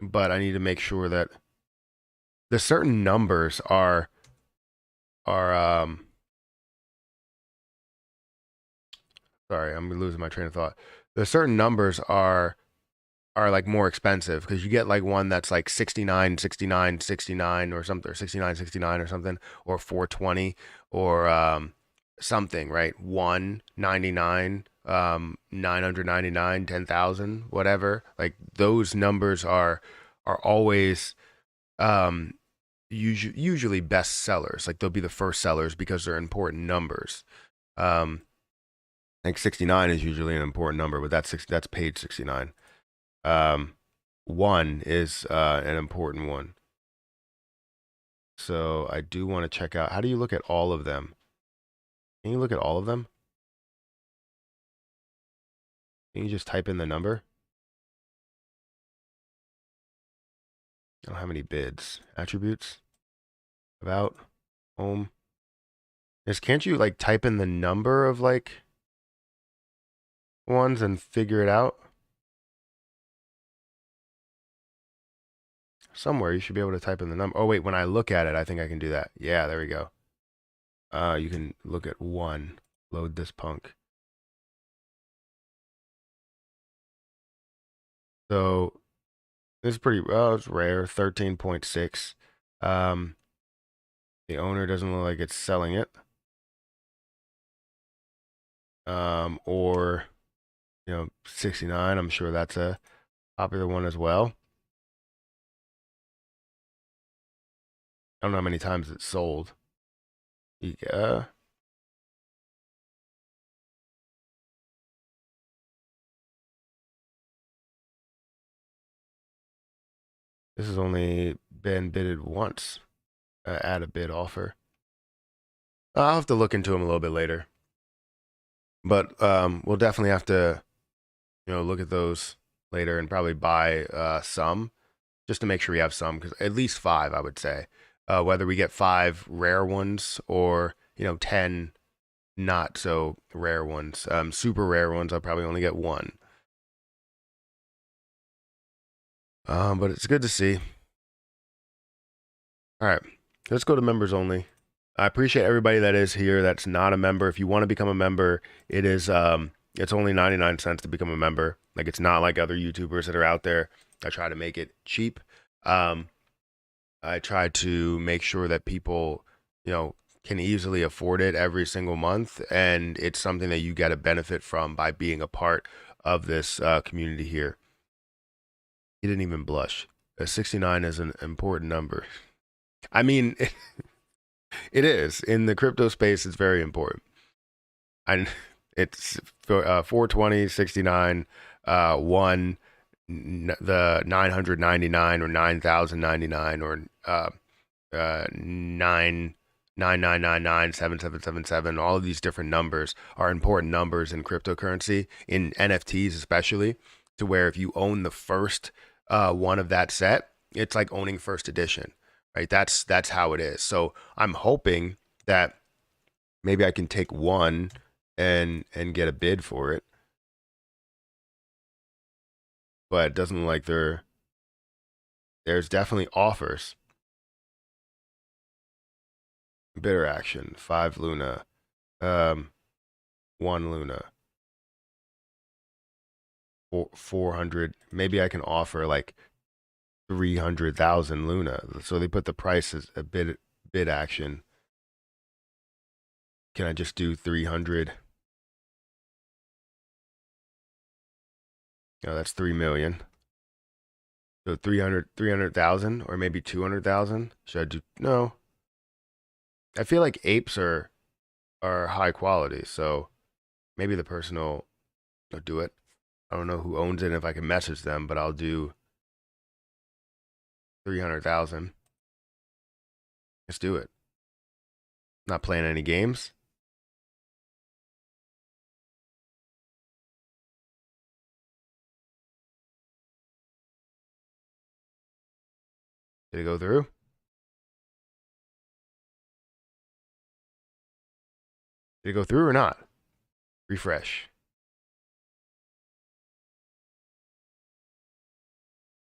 but I need to make sure that the certain numbers are sorry, I'm losing my train of thought. The certain numbers are like more expensive because you get like one that's like 69, 69, 69 or something, or 69, 69 or something, or 420 or something, right? 199, 999, 10,000, whatever. Like those numbers are always usually best sellers. Like they'll be the first sellers because they're important numbers. I think 69 is usually an important number, but that's page 69. 1 is an important one. So I do want to check out, how do you look at all of them? Can you look at all of them? Can you just type in the number? I don't have any bids. Attributes? About? Home? Can't you like type in the number of like ones and figure it out? Somewhere you should be able to type in the number. Oh wait, when I look at it, I think I can do that. Yeah, there we go. You can look at 1. Load this punk. So this is pretty, well, it's rare, 13.6. The owner doesn't look like it's selling it. Or, 69, I'm sure that's a popular one as well. I don't know how many times it's sold. Yeah. This has only been bidded once. Add a bid offer. I'll have to look into them a little bit later. But we'll definitely have to, look at those later and probably buy some just to make sure we have some, because at least 5, I would say. Whether we get 5 rare ones or 10 not so rare ones. Super rare ones, I'll probably only get 1. But it's good to see. All right, let's go to members only. I appreciate everybody that is here that's not a member. If you want to become a member, it is it's only 99 cents to become a member. Like, it's not like other YouTubers that are out there. I try to make it cheap. I try to make sure that people, can easily afford it every single month, and it's something that you get a benefit from by being a part of this community here. He didn't even blush. 69 is an important number. I mean, it is. In the crypto space, it's very important. It's 420, 69, 1, the 999 or 9099 or 999997777. All of these different numbers are important numbers in cryptocurrency, in NFTs especially, to where if you own the first one of that set, it's like owning first edition, right? That's how it is. So I'm hoping that maybe I can take 1 and get a bid for it, but it doesn't look like there's definitely offers. Bidder action, 5 Luna, 1 Luna, 400. Maybe I can offer like 300,000 Luna. So they put the price as a bid action. Can I just do 300? No, that's 3 million. So 300,000 or maybe 200,000. Should I do? No. I feel like apes are high quality, so maybe the person will do it. I don't know who owns it and if I can message them, but I'll do 300,000. Let's do it. Not playing any games. Did it go through? Did it go through or not? Refresh.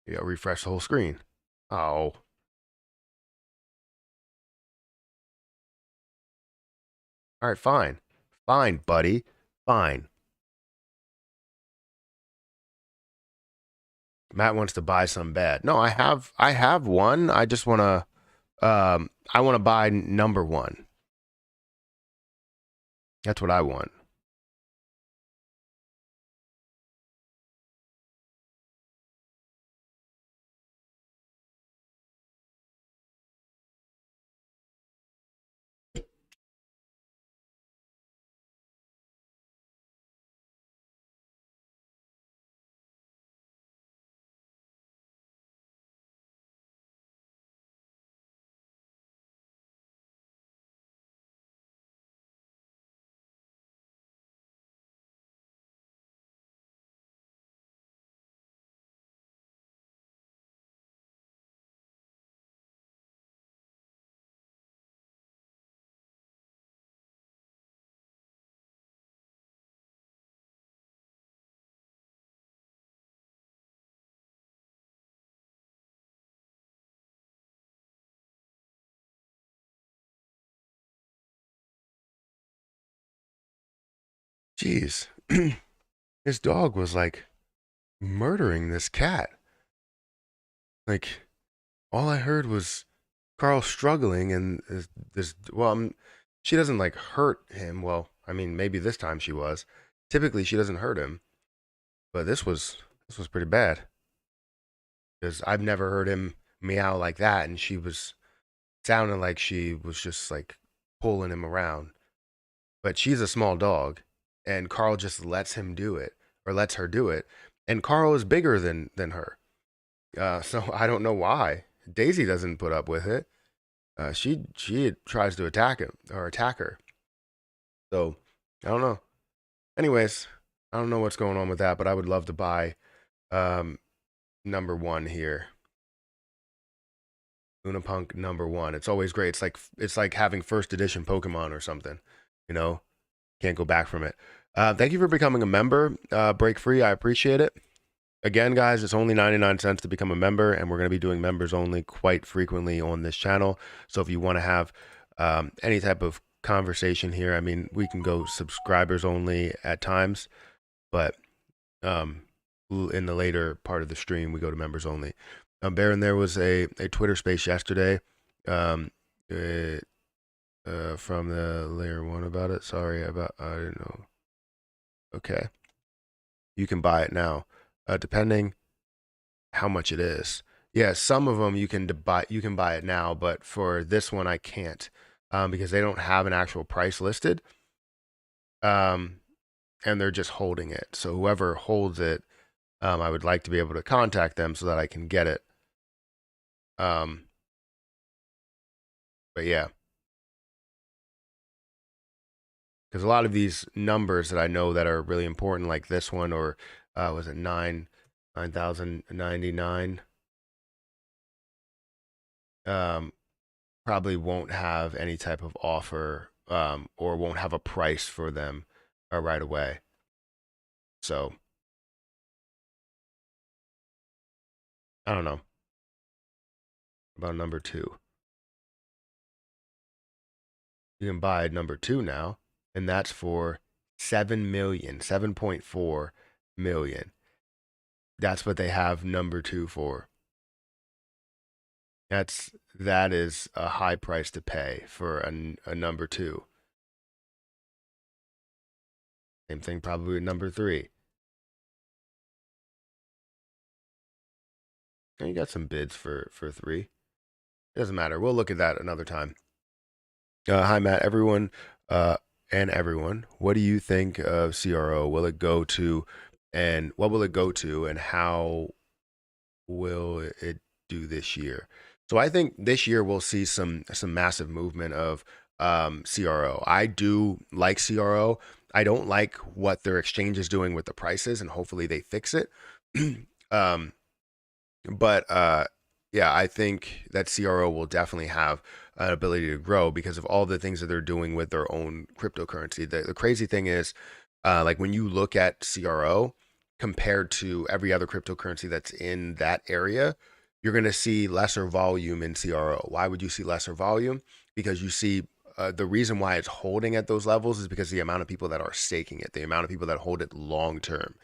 Yeah, refresh the whole screen. Oh. All right, fine. Fine, buddy. Fine. Matt wants to buy some bad. No, I have one. I just want to I want to buy number 1. That's what I want. Jeez. His dog was like murdering this cat. Like, all I heard was Carl struggling, and she doesn't like hurt him. Well, I mean, maybe this time she was. Typically, she doesn't hurt him, but this was pretty bad because I've never heard him meow like that, and she was sounding like she was just like pulling him around. But she's a small dog, and Carl just lets him do it or lets her do it, and Carl is bigger than her. So I don't know why Daisy doesn't put up with it. She tries to attack him or attack her. So I don't know. Anyways, I don't know what's going on with that, but I would love to buy um, number one here. Lunapunk number one. It's always great. It's like having first edition Pokemon or something. You know, can't go back from it. Thank you for becoming a member. Break free. I appreciate it. Again, guys, it's only 99 cents to become a member, and we're going to be doing members only quite frequently on this channel. So if you want to have any type of conversation here, I mean, we can go subscribers only at times, but in the later part of the stream, we go to members only. Baron, there was a Twitter space yesterday from the layer one about it. Sorry about, I didn't know. Okay. You can buy it now. Depending how much it is. Yeah, some of them you can buy it now, but for this one I can't because they don't have an actual price listed, and they're just holding it. So whoever holds it, I would like to be able to contact them so that I can get it. But yeah, because a lot of these numbers that I know that are really important, like this one, or was it 9,099? Probably won't have any type of offer or won't have a price for them right away. So I don't know about number two. You can buy number two now, and that's for 7 million, 7.4 million. That's what they have number two for. That is a high price to pay for a number two. Same thing probably with number three. And you got some bids for three. It doesn't matter. We'll look at that another time. Hi Matt, everyone, and everyone. What do you think of CRO? Will it go to, and what will it go to, and how will it do this year? So I think this year we'll see some massive movement of CRO. I do like CRO. I don't like what their exchange is doing with the prices, and hopefully they fix it. um, but yeah, I think that CRO will definitely have an ability to grow because of all the things that they're doing with their own cryptocurrency. The crazy thing is, like when you look at CRO compared to every other cryptocurrency that's in that area, you're going to see lesser volume in CRO. Why would you see lesser volume? Because you see the reason why it's holding at those levels is because the amount of people that are staking it, the amount of people that hold it long term.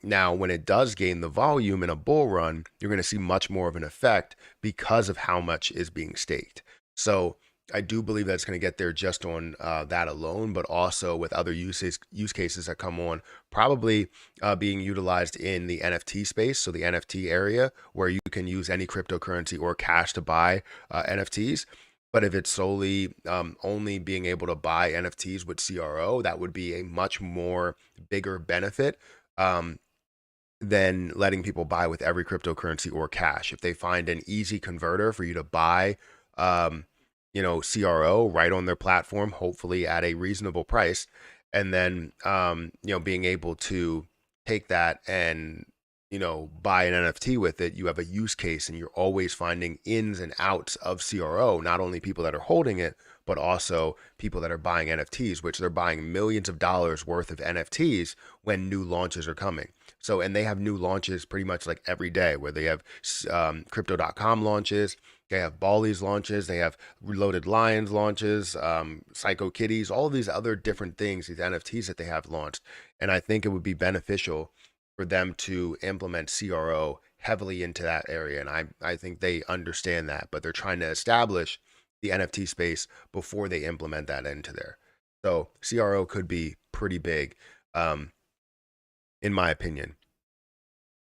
Now, when it does gain the volume in a bull run, you're going to see much more of an effect because of how much is being staked. So I do believe that it's going to get there just on that alone, but also with other use cases that come on, probably being utilized in the NFT space. So the NFT area where you can use any cryptocurrency or cash to buy NFTs. But if it's solely only being able to buy NFTs with CRO, that would be a much more bigger benefit than letting people buy with every cryptocurrency or cash. If they find an easy converter for you to buy, CRO right on their platform, hopefully at a reasonable price, and then, being able to take that and, buy an NFT with it, you have a use case and you're always finding ins and outs of CRO, not only people that are holding it, but also people that are buying NFTs, which they're buying millions of dollars worth of NFTs when new launches are coming. So, and they have new launches pretty much like every day, where they have crypto.com launches, they have Bally's launches, they have Reloaded Lions launches, Psycho Kitties, all of these other different things, these NFTs that they have launched. And I think it would be beneficial for them to implement CRO heavily into that area. And I think they understand that, but they're trying to establish the NFT space before they implement that into there. So CRO could be pretty big, in my opinion.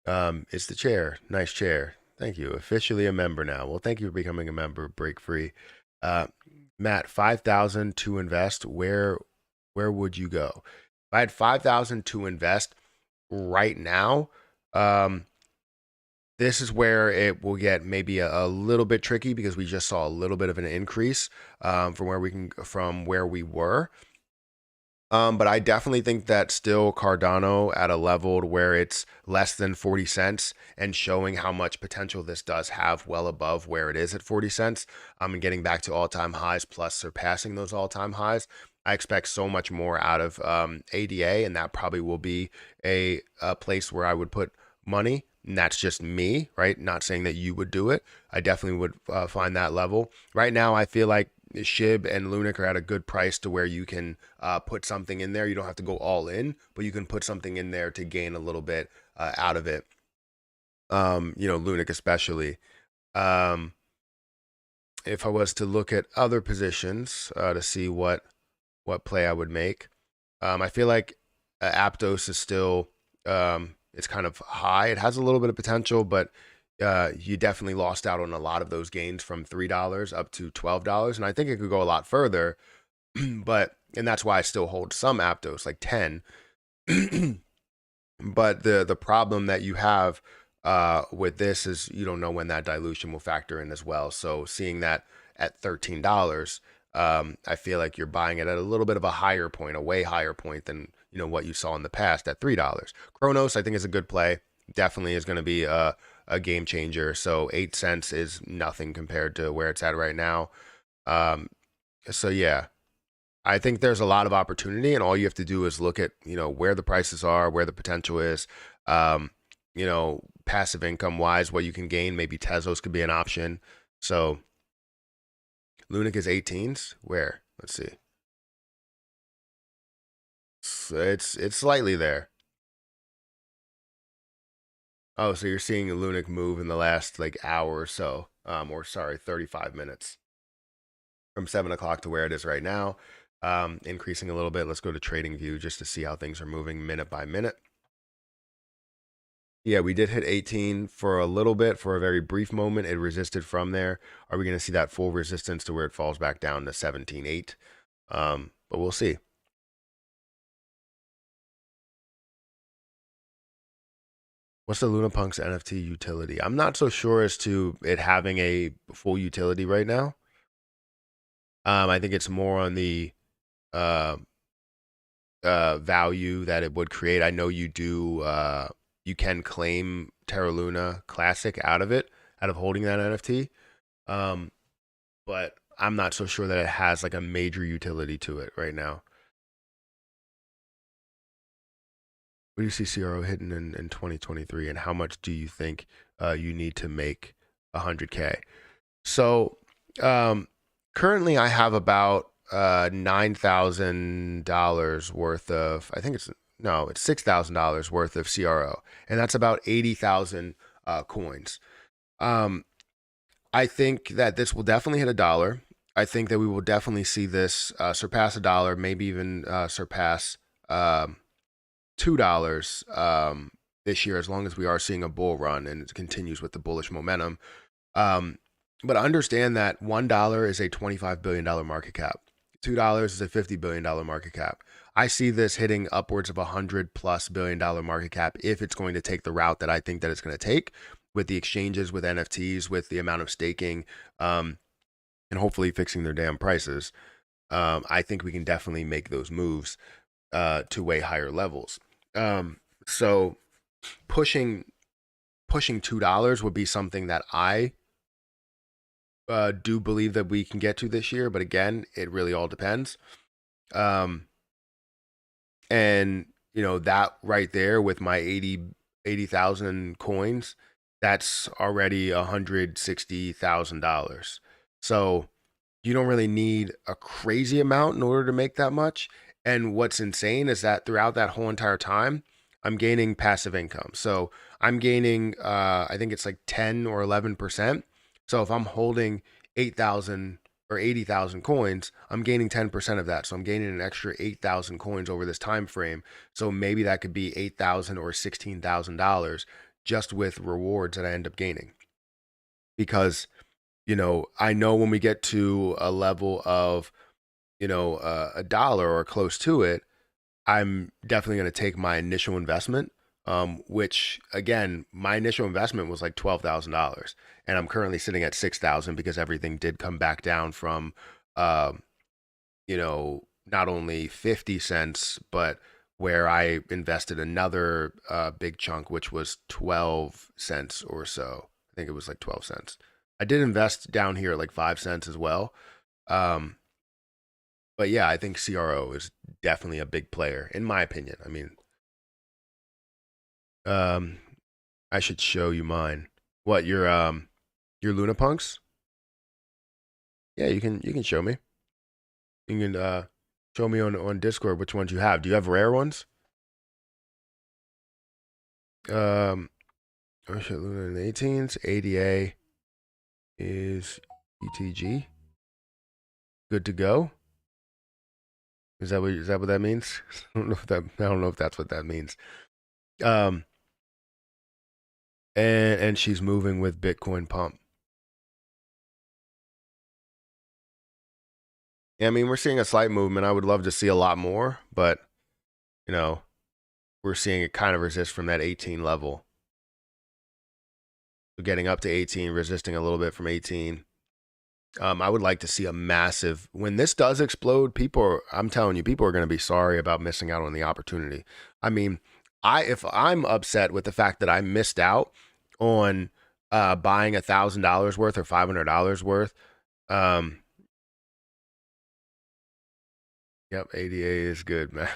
It's the chair. Nice chair. Thank you. Officially a member now. Well, thank you for becoming a member. Break free. Matt, 5,000 to invest. Where would you go? If I had 5,000 to invest right now, this is where it will get maybe a little bit tricky, because we just saw a little bit of an increase from where we were. But I definitely think that still Cardano at a level where it's less than 40 cents and showing how much potential this does have well above where it is at 40 cents, and getting back to all-time highs plus surpassing those all-time highs. I expect so much more out of ADA, and that probably will be a place where I would put money. And that's just me, right? Not saying that you would do it. I definitely would find that level. Right now, I feel like Shib and LUNC are at a good price to where you can put something in there. You don't have to go all in, but you can put something in there to gain a little bit out of it. LUNC especially. If I was to look at other positions to see what play I would make, I feel like Aptos is still it's kind of high. It has a little bit of potential, but you definitely lost out on a lot of those gains from $3 up to $12, and I think it could go a lot further. And that's why I still hold some Aptos, like 10. But the problem that you have with this is you don't know when that dilution will factor in as well. So seeing that at $13, I feel like you're buying it at a little bit of a higher point, a way higher point than what you saw in the past at $3. Kronos, I think, is a good play. Definitely is going to be a game changer. So 8 cents is nothing compared to where it's at right now. So yeah, I think there's a lot of opportunity, and all you have to do is look at where the prices are, where the potential is. Passive income wise, what you can gain. Maybe Tezos could be an option. So LUNC is 18s. Where? Let's see. It's slightly there. Oh, so you're seeing LUNC move in the last hour or so, or sorry, 35 minutes from 7 o'clock to where it is right now, increasing a little bit. Let's go to Trading View just to see how things are moving minute by minute. Yeah, we did hit 18 for a little bit, for a very brief moment. It resisted from there. Are we going to see that full resistance to where it falls back down to 17.8? But we'll see. What's the Punks NFT utility? I'm not so sure as to it having a full utility right now. I think it's more on the value that it would create. I know you do. You can claim Terra Luna Classic out of holding that NFT. But I'm not so sure that it has like a major utility to it right now. What do you see CRO hitting in 2023, and how much do you think you need to make 100K? So currently I have about $9,000 worth of, I think it's $6,000 worth of CRO, and that's about 80,000 coins. I think that this will definitely hit $1. I think that we will definitely see this surpass $1, maybe even surpass $2 this year, as long as we are seeing a bull run and it continues with the bullish momentum. But understand that $1 is a $25 billion market cap. $2 is a $50 billion market cap. I see this hitting upwards of $100+ billion market cap if it's going to take the route that I think that it's going to take, with the exchanges, with NFTs, with the amount of staking, and hopefully fixing their damn prices. I think we can definitely make those moves to way higher levels. So pushing $2 would be something that I do believe that we can get to this year, but again, it really all depends. And that right there with my 80,000 coins, that's already $160,000. So you don't really need a crazy amount in order to make that much. And what's insane is that throughout that whole entire time, I'm gaining passive income. So I'm gaining, I think it's like 10 or 11%. So if I'm holding 8,000 or 80,000 coins, I'm gaining 10% of that. So I'm gaining an extra 8,000 coins over this time frame. So maybe that could be 8,000 or $16,000 just with rewards that I end up gaining. Because, I know when we get to a level of, a dollar or close to it, I'm definitely going to take my initial investment, which again, my initial investment was like $12,000, and I'm currently sitting at 6,000 because everything did come back down from, um, not only 50 cents, but where I invested another big chunk, which was 12 cents or so. I think it was like 12 cents. I did invest down here at like 5 cents as well. Um, but yeah, I think CRO is definitely a big player, in my opinion. I mean, um, I should show you mine. What, your Luna Punks? Yeah, you can show me. You can show me on Discord which ones you have. Do you have rare ones? Um, oh shit, Luna in the 18s. ADA is ETG. Good to go. Is that what that means? I don't know if that's what that means. Um, and she's moving with Bitcoin pump. Yeah, I mean, we're seeing a slight movement. I would love to see a lot more, but you know, we're seeing it kind of resist from that 18 level. So getting up to 18, resisting a little bit from 18. I would like to see a massive, when this does explode, I'm telling you, people are going to be sorry about missing out on the opportunity. I mean, if I'm upset with the fact that I missed out on buying $1,000 worth or $500 worth, um, yep, ADA is good, man.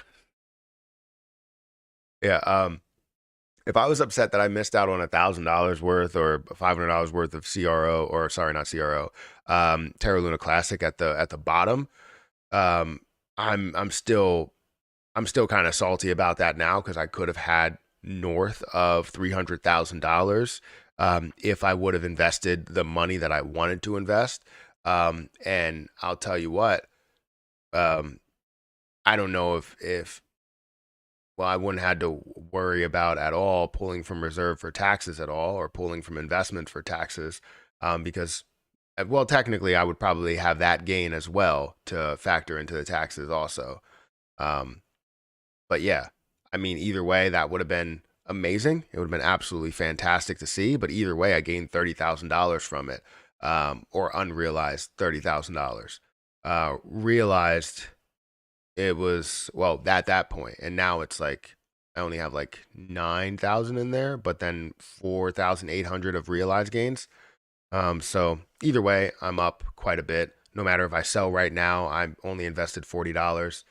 Yeah, if I was upset that I missed out on $1,000 worth or $500 worth of CRO, or sorry, not CRO, Terra Luna Classic at the bottom, um, I'm still kind of salty about that now because I could have had north of $300,000 if I would have invested the money that I wanted to invest. And I'll tell you what, um, I don't know if well, I wouldn't have had to worry about at all pulling from reserve for taxes at all, or pulling from investment for taxes, because, well, technically, I would probably have that gain as well to factor into the taxes also. Um, but yeah, I mean, either way, that would have been amazing. It would have been absolutely fantastic to see. But either way, I gained $30,000 from it, or unrealized $30,000. Realized it was, well, at that point, and now it's like I only have like 9,000 in there, but then 4,800 of realized gains. So either way, I'm up quite a bit. No matter if I sell right now, I'm only invested $40.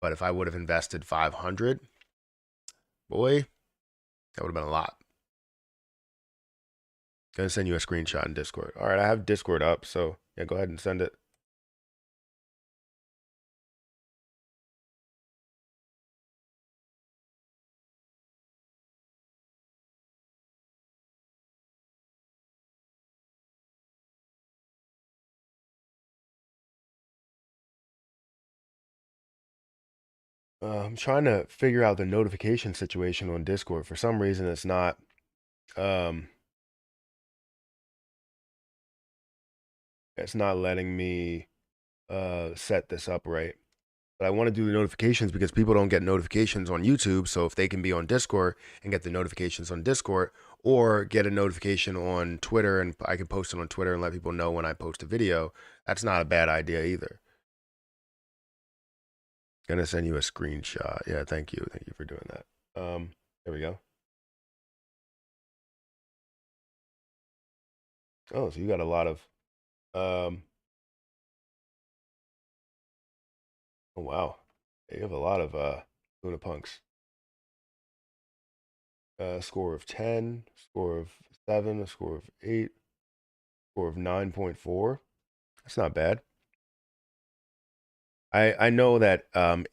But if I would have invested 500, boy, that would have been a lot. Gonna send you a screenshot in Discord. All right, I have Discord up, so yeah, go ahead and send it. I'm trying to figure out the notification situation on Discord. For some reason, um, it's not letting me set this up right. But I want to do the notifications because people don't get notifications on YouTube. So if they can be on Discord and get the notifications on Discord, or get a notification on Twitter and I can post it on Twitter and let people know when I post a video, that's not a bad idea either. Gonna send you a screenshot. Yeah, thank you. Thank you for doing that. There we go. Oh, so you got a lot of um oh wow. You have a lot of Luna Punks. A score of 10, score of 7, a score of 8, score of 9.4. That's not bad. I know that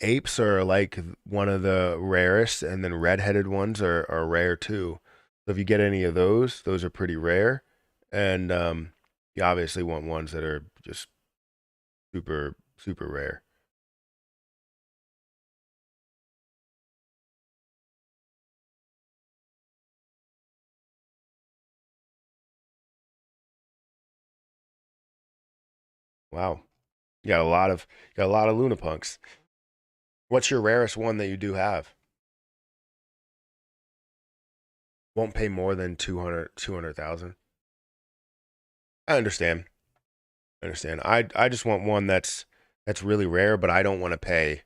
apes are like one of the rarest, and then red-headed ones are rare too. So if you get any of those are pretty rare. And you obviously want ones that are just super, super rare. Wow. You got a lot of Lunapunks. What's your rarest one that you do have? Won't pay more than 200,000. I understand. I understand. I just want one that's really rare, but I don't want to pay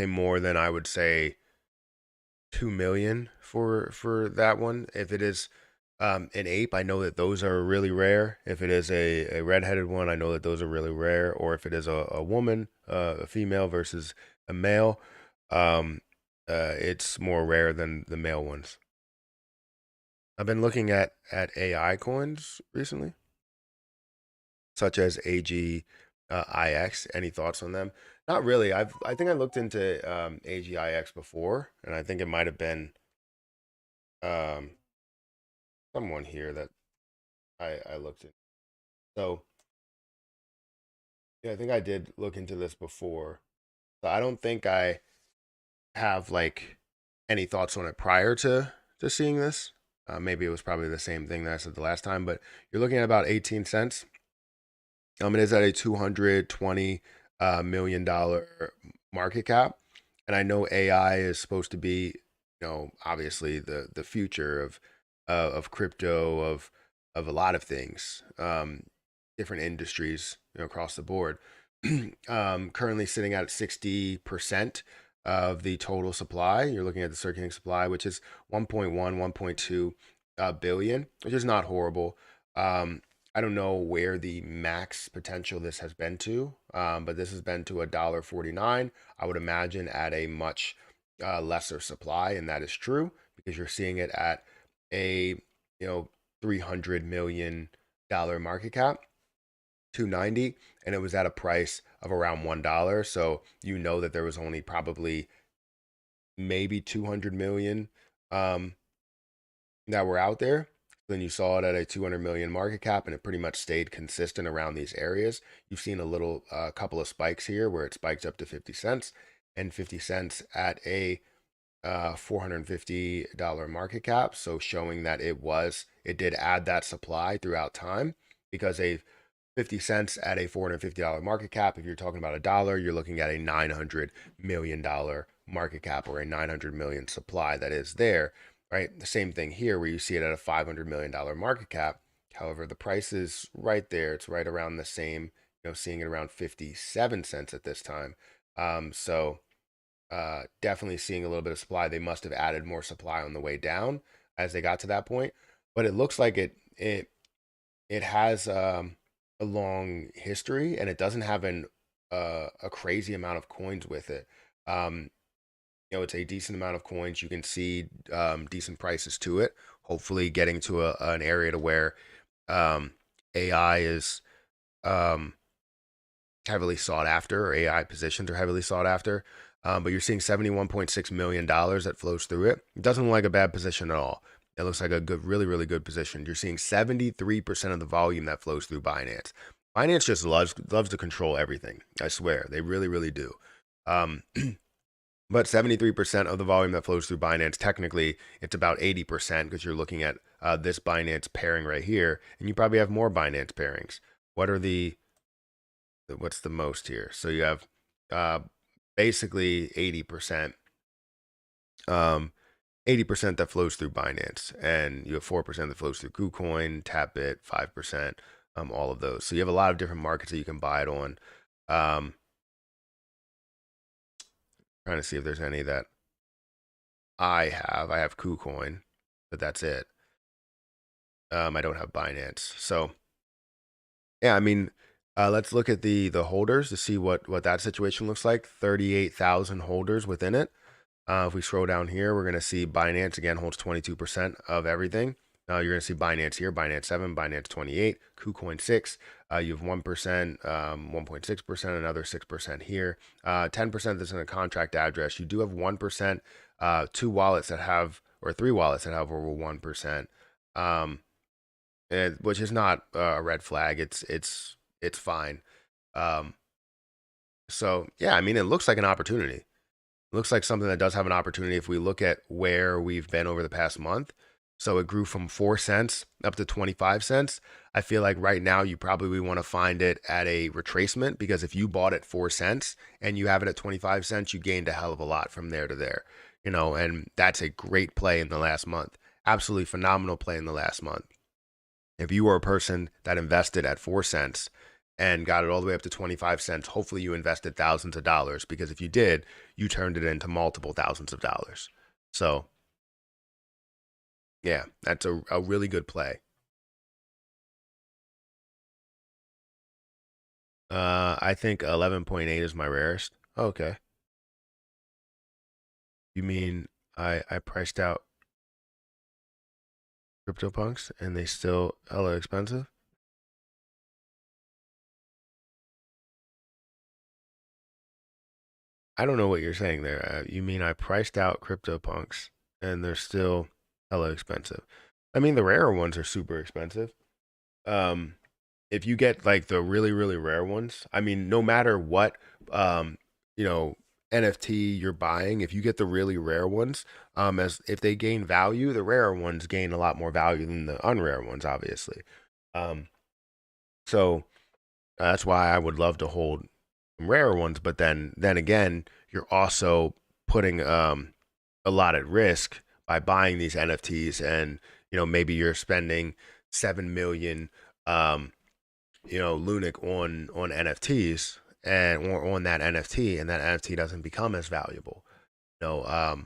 more than I would say 2 million for that one. If it is an ape, I know that those are really rare. If it is a red-headed one, I know that those are really rare. Or if it is a woman, a female versus a male, um, it's more rare than the male ones. I've been looking at AI coins recently, such as AG IX. Any thoughts on them? Not really. I think I looked into AGIX before, and I think it might have been um, someone here that I looked at. So yeah, I think I did look into this before. So I don't think I have like any thoughts on it prior to seeing this. Maybe it was probably the same thing that I said the last time, but you're looking at about 18 cents. It is at a $220 million market cap, and I know AI is supposed to be, obviously the future of crypto, of a lot of things, different industries, across the board. Currently sitting at 60% of the total supply. You're looking at the circulating supply, which is 1.1, 1.2 billion, which is not horrible. I don't know where the max potential this has been to, but this has been to $1.49. I would imagine at a much lesser supply, and that is true because you're seeing it at a $300 million market cap, 290, and it was at a price of around $1. So you know that there was only probably maybe 200 million that were out there. Then you saw it at a 200 million market cap, and it pretty much stayed consistent around these areas. You've seen a little couple of spikes here where it spikes up to 50 cents, and 50 cents at a $450 market cap. So showing that it did add that supply throughout time, because a 50 cents at a $450 market cap, if you're talking about a dollar, you're looking at a $900 million market cap, or a 900 million supply that is there, right? The same thing here where you see it at a $500 million market cap. However, the price is right there. It's right around the same, seeing it around 57 cents at this time. Definitely seeing a little bit of supply. They must have added more supply on the way down as they got to that point. But it looks like it has a long history, and it doesn't have a crazy amount of coins with it. Um, it's a decent amount of coins. You can see decent prices to it. Hopefully, getting to an area to where um, AI is um, heavily sought after, or AI positions are heavily sought after. But you're seeing $71.6 million that flows through it. It doesn't look like a bad position at all. It looks like a good, really, really good position. You're seeing 73% of the volume that flows through Binance. Binance just loves to control everything. I swear, they really, really do. Um, but 73% of the volume that flows through Binance, technically, it's about 80% because you're looking at this Binance pairing right here, and you probably have more Binance pairings. What's the most here? So you have uh, basically 80%, um, 80% that flows through Binance, and you have 4% that flows through KuCoin, Tapbit, 5%, all of those. So you have a lot of different markets that you can buy it on. Um, Trying to see if there's any that I have. I have KuCoin, but that's it. I don't have Binance. So yeah, I mean, let's look at the holders to see what that situation looks like. 38,000 holders within it. If we scroll down here, we're going to see Binance again holds 22% of everything. You're going to see Binance here, Binance 7, Binance 28, KuCoin 6. You have 1%, 1.6%, another 6% here. 10% that's in a contract address. You do have 1%, two wallets that have, or three wallets that have over 1%, which is not a red flag. It's fine. Um, so yeah, I mean, it looks like an opportunity. Looks like something that does have an opportunity if we look at where we've been over the past month. So it grew from 4 cents up to 25 cents. I feel like right now you probably want to find it at a retracement, because if you bought at 4 cents and you have it at 25 cents, you gained a hell of a lot from there to there, and that's a great play in the last month. Absolutely phenomenal play in the last month. If you were a person that invested at 4 cents and got it all the way up to 25 cents, hopefully you invested thousands of dollars, because if you did, you turned it into multiple thousands of dollars. So, yeah, that's a really good play. I think 11.8 is my rarest. Okay. You mean I priced out CryptoPunks and they still hella expensive? I don't know what you're saying there. You mean I priced out CryptoPunks and they're still hella expensive? I mean, the rarer ones are super expensive. Um, if you get like the really, really rare ones, I mean, no matter what, um, you know, NFT you're buying, if you get the really rare ones, as if they gain value, the rarer ones gain a lot more value than the unrare ones, obviously. Um, so that's why I would love to hold rare ones, but then again, you're also putting a lot at risk by buying these NFTs, and maybe you're spending 7 million LUNC on NFTs and or on that NFT, and that NFT doesn't become as valuable. You know,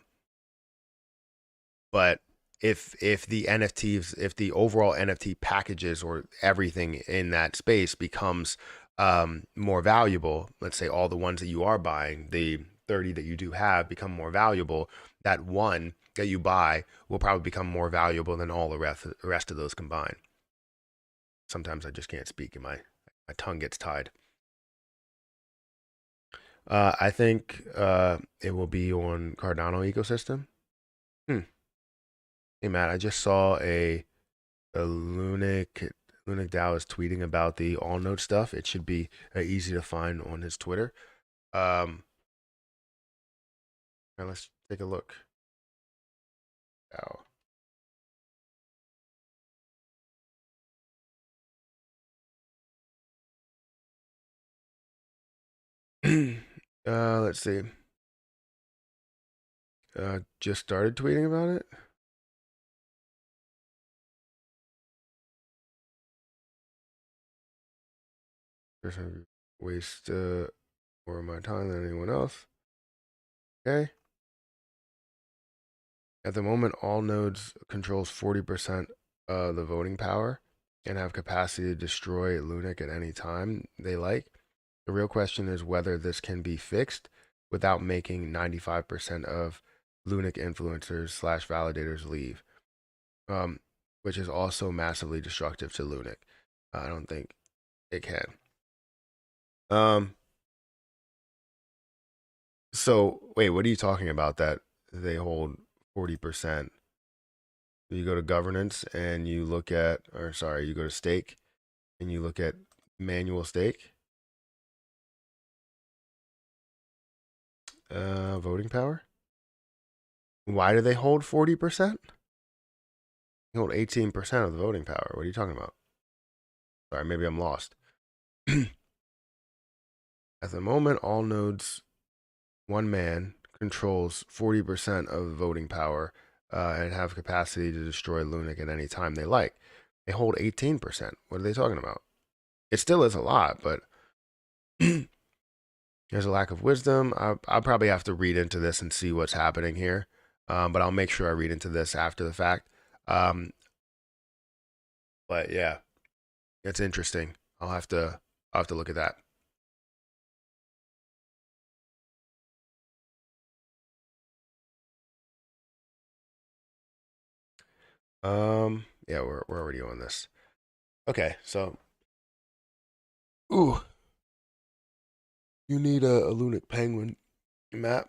but if the NFTs, if the overall NFT packages or everything in that space becomes more valuable, let's say all the ones that you are buying, the 30 that you do have become more valuable, that one that you buy will probably become more valuable than all the rest of those combined. Sometimes I just can't speak and my tongue gets tied. I think it will be on Cardano ecosystem. Hmm. Hey Matt, I just saw a LUNC DAO is tweeting about the all node stuff. It should be easy to find on his Twitter. Now let's take a look. DAO. Let's see. Just started tweeting about it. There's no waste more of my time than anyone else. Okay. At the moment, all nodes controls 40% of the voting power and have capacity to destroy LUNC at any time they like. The real question is whether this can be fixed without making 95% of LUNC influencers slash validators leave, um, which is also massively destructive to LUNC. I don't think it can. Um, so wait, what are you talking about that they hold 40%? You go to governance and you look at, or sorry, you go to stake and you look at manual stake, voting power. Why do they hold 40%? They hold 18% of the voting power. What are you talking about? Sorry, maybe I'm lost. At the moment, all nodes, one man controls 40% of the voting power and have capacity to destroy LUNC at any time they like. They hold 18%. What are they talking about? It still is a lot, but there's a lack of wisdom. I'll probably have to read into this and see what's happening here, but I'll make sure I read into this after the fact. Um, but yeah, it's interesting. I'll have to look at that. Yeah, we're already on this. Okay, so ooh, you need a Lunic penguin map.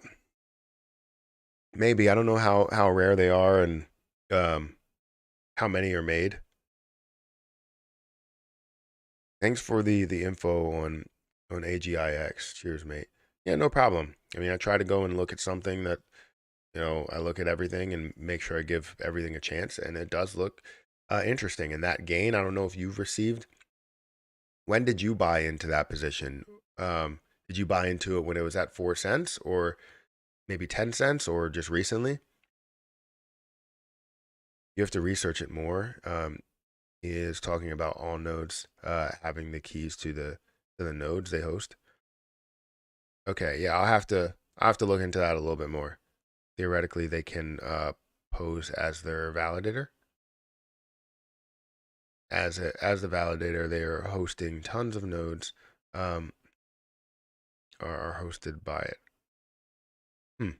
Maybe I don't know how rare they are and um how many are made. Thanks for the info on AGIX. Cheers, mate. Yeah, no problem. I mean, I try to go and look at something that, I look at everything and make sure I give everything a chance, and it does look interesting. And that gain, I don't know if you've received. When did you buy into that position? Did you buy into it when it was at 4 cents, or maybe 10 cents, or just recently? You have to research it more. He is talking about all nodes having the keys to the nodes they host. Okay, yeah, I'll have to look into that a little bit more. Theoretically, they can pose as their validator. As the validator, they are hosting tons of nodes, um, are hosted by it. Hmm.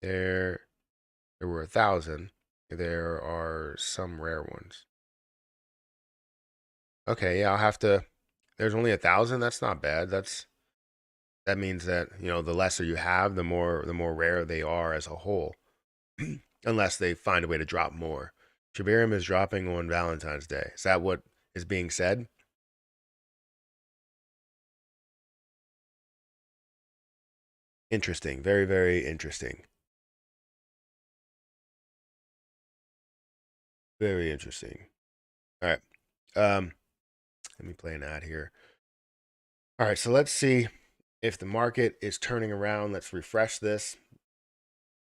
There there were 1,000. There are some rare ones. Okay, yeah, I'll have to. There's only 1,000. That's not bad. That means that the lesser you have, the more rare they are as a whole, unless they find a way to drop more. Shibarium is dropping on Valentine's Day. Is that what is being said? Interesting. Very, very interesting. Very interesting. All right. Let me play an ad here. All right, so let's see if the market is turning around. Let's refresh this.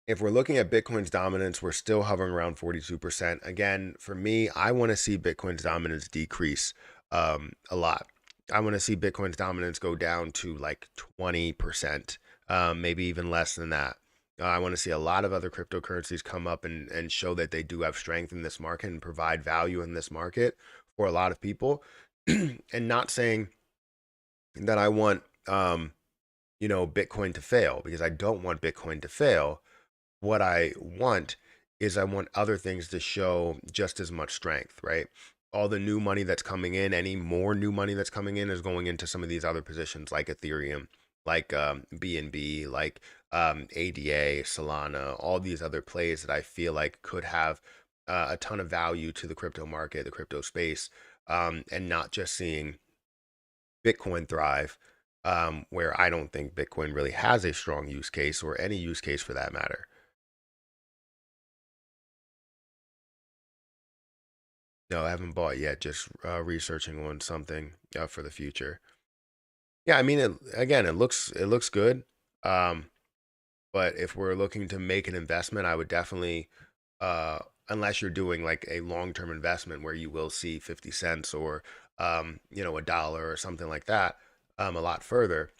If we're looking at Bitcoin's dominance, we're still hovering around 42%. Again, for me, I want to see Bitcoin's dominance decrease a lot. I want to see Bitcoin's dominance go down to like 20%, maybe even less than that. I want to see a lot of other cryptocurrencies come up and show that they do have strength in this market and provide value in this market for a lot of people. And not saying that I want, Bitcoin to fail, because I don't want Bitcoin to fail. What I want is I want other things to show just as much strength, right? All the new money that's coming in, any more new money that's coming in is going into some of these other positions like Ethereum, like BNB, like ADA, Solana, all these other plays that I feel like could have a ton of value to the crypto market, the crypto space, and not just seeing Bitcoin thrive, where I don't think Bitcoin really has a strong use case, or any use case for that matter. No, I haven't bought yet. Just researching on something for the future. Yeah, I mean, again, it looks good. Um, but if we're looking to make an investment, I would definitely, uh, unless you're doing like a long-term investment where you will see 50 cents, or a dollar or something like that, a lot further,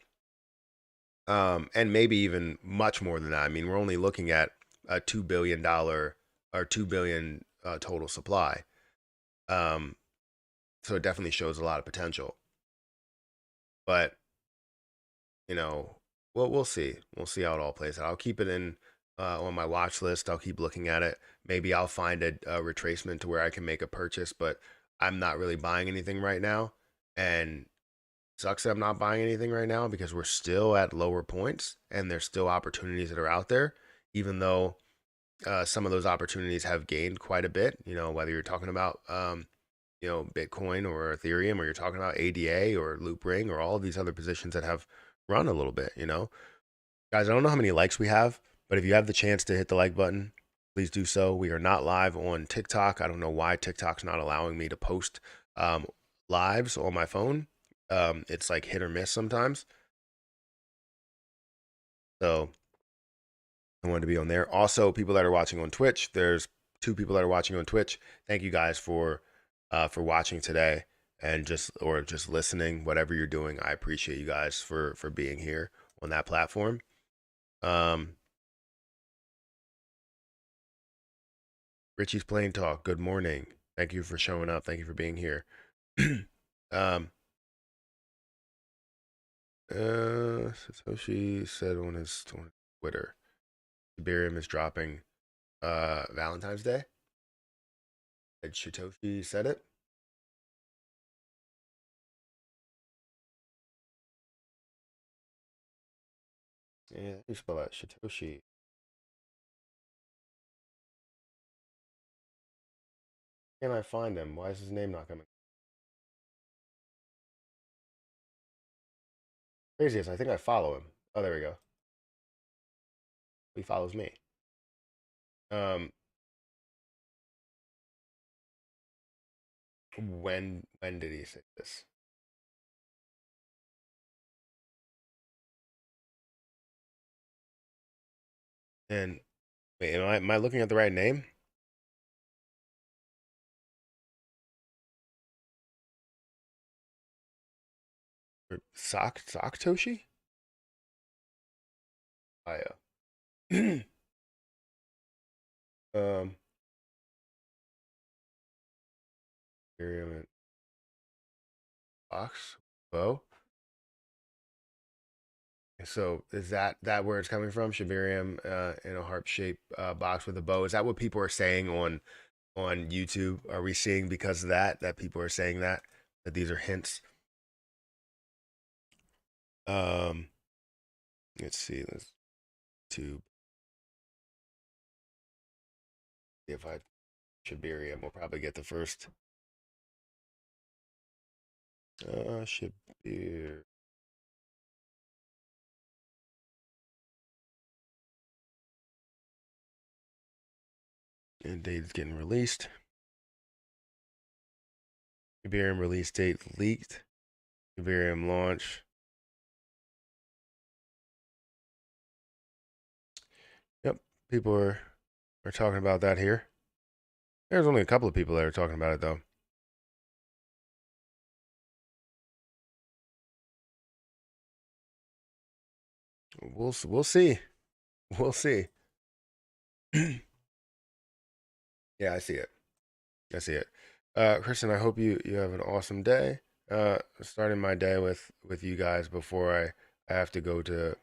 and maybe even much more than that. I mean, we're only looking at a $2 billion or 2 billion total supply. Um, so it definitely shows a lot of potential. But you know, we'll see. We'll see how it all plays out. I'll keep it in on my watch list. I'll keep looking at it. Maybe I'll find a retracement to where I can make a purchase, but I'm not really buying anything right now. And sucks that I'm not buying anything right now, because we're still at lower points and there's still opportunities that are out there, even though some of those opportunities have gained quite a bit. Whether you're talking about Bitcoin or Ethereum, or you're talking about ADA or Loop Ring, or all of these other positions that have run a little bit. Guys, I don't know how many likes we have, but if you have the chance to hit the like button, please do so. We are not live on TikTok. I don't know why TikTok's not allowing me to post um, lives on my phone. It's like hit or miss sometimes. So I wanted to be on there. Also, people that are watching on Twitch, there's two people that are watching on Twitch. Thank you guys for watching today, and just listening, whatever you're doing. I appreciate you guys for being here on that platform. Um, Richie's Plain Talk, good morning. Thank you for showing up. Thank you for being here. um, Satoshi said on his Twitter, Shibarium is dropping Valentine's Day. Did Satoshi said it? Yeah, how do you spell that? Satoshi. Can't I find him? Why is his name not coming? Craziest, I think I follow him. Oh, there we go. He follows me. Um, when did he say this? And wait, am I looking at the right name? Or Toshi? Io. um, Shibarium box bow. So is that where it's coming from? Shibarium in a heart shaped box with a bow. Is that what people are saying on YouTube? Are we seeing because of that people are saying that these are hints? Um, let's see. Let's to if I Shibarium, we'll probably get the first Shibir. And date is getting released. Shibarium release date leaked. Shibarium launch. Yep, people are talking about that here. There's only a couple of people that are talking about it though. We'll see. We'll see. Yeah, I see it. I see it. Kristen, I hope you have an awesome day. Starting my day with you guys before I have to go to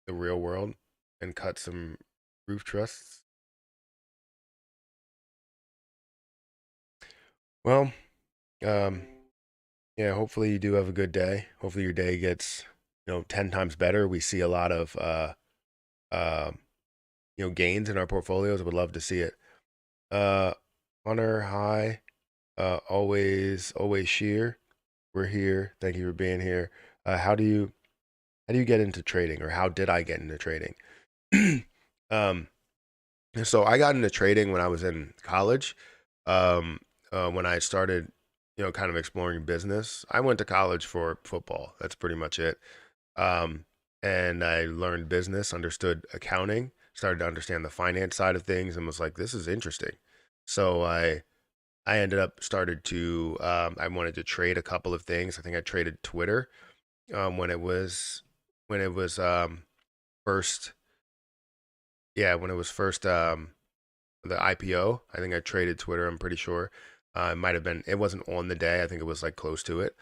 the real world and cut some roof trusts. Well, um, yeah, hopefully you do have a good day. Hopefully your day gets, 10 times better. We see a lot of uh, gains in our portfolios. I would love to see it. Uh, Honor high, always sheer. We're here. Thank you for being here. How do you get into trading, or how did I get into trading? um, so I got into trading when I was in college. Um, when I started, kind of exploring business. I went to college for football. That's pretty much it. Um, and I learned business, understood accounting, started to understand the finance side of things, and was like, this is interesting. So I ended up started to I wanted to trade a couple of things. I think I traded Twitter when it was first, yeah, when it was first the IPO. I think I traded Twitter. I'm pretty sure. It might have been. It wasn't on the day. I think it was like close to it.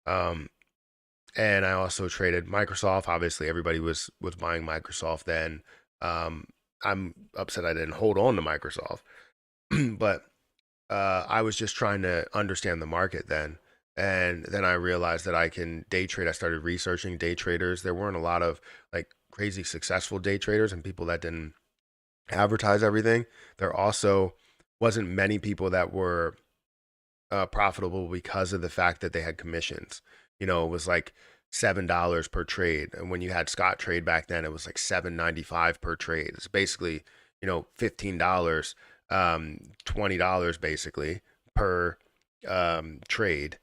Um, and I also traded Microsoft. Obviously, everybody was buying Microsoft then. Um, I'm upset I didn't hold on to Microsoft, but I was just trying to understand the market then. And then I realized that I can day trade. I started researching day traders. There weren't a lot of like crazy successful day traders and people that didn't advertise everything. There also wasn't many people that were profitable because of the fact that they had commissions. It was like $7 per trade, and when you had Scott trade back then, it was like $7.95 per trade. It's basically $15, $20 basically per trade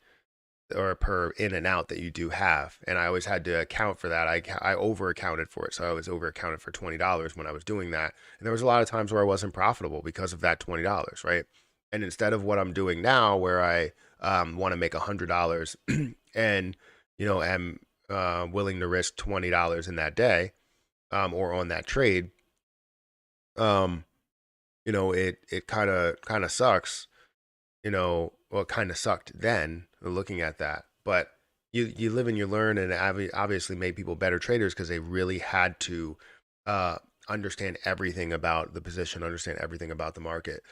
or per in and out that you do have. And I always had to account for that. I over accounted for it. So I was over accounted for $20 when I was doing that. And there was a lot of times where I wasn't profitable because of that $20, right? And instead of what I'm doing now, where I want to make $100 and, am willing to risk $20 in that day or on that trade, um, it kind of sucks, well, it kind of sucked then looking at that. But you live and you learn, and obviously made people better traders because they really had to uh, understand everything about the position, understand everything about the market.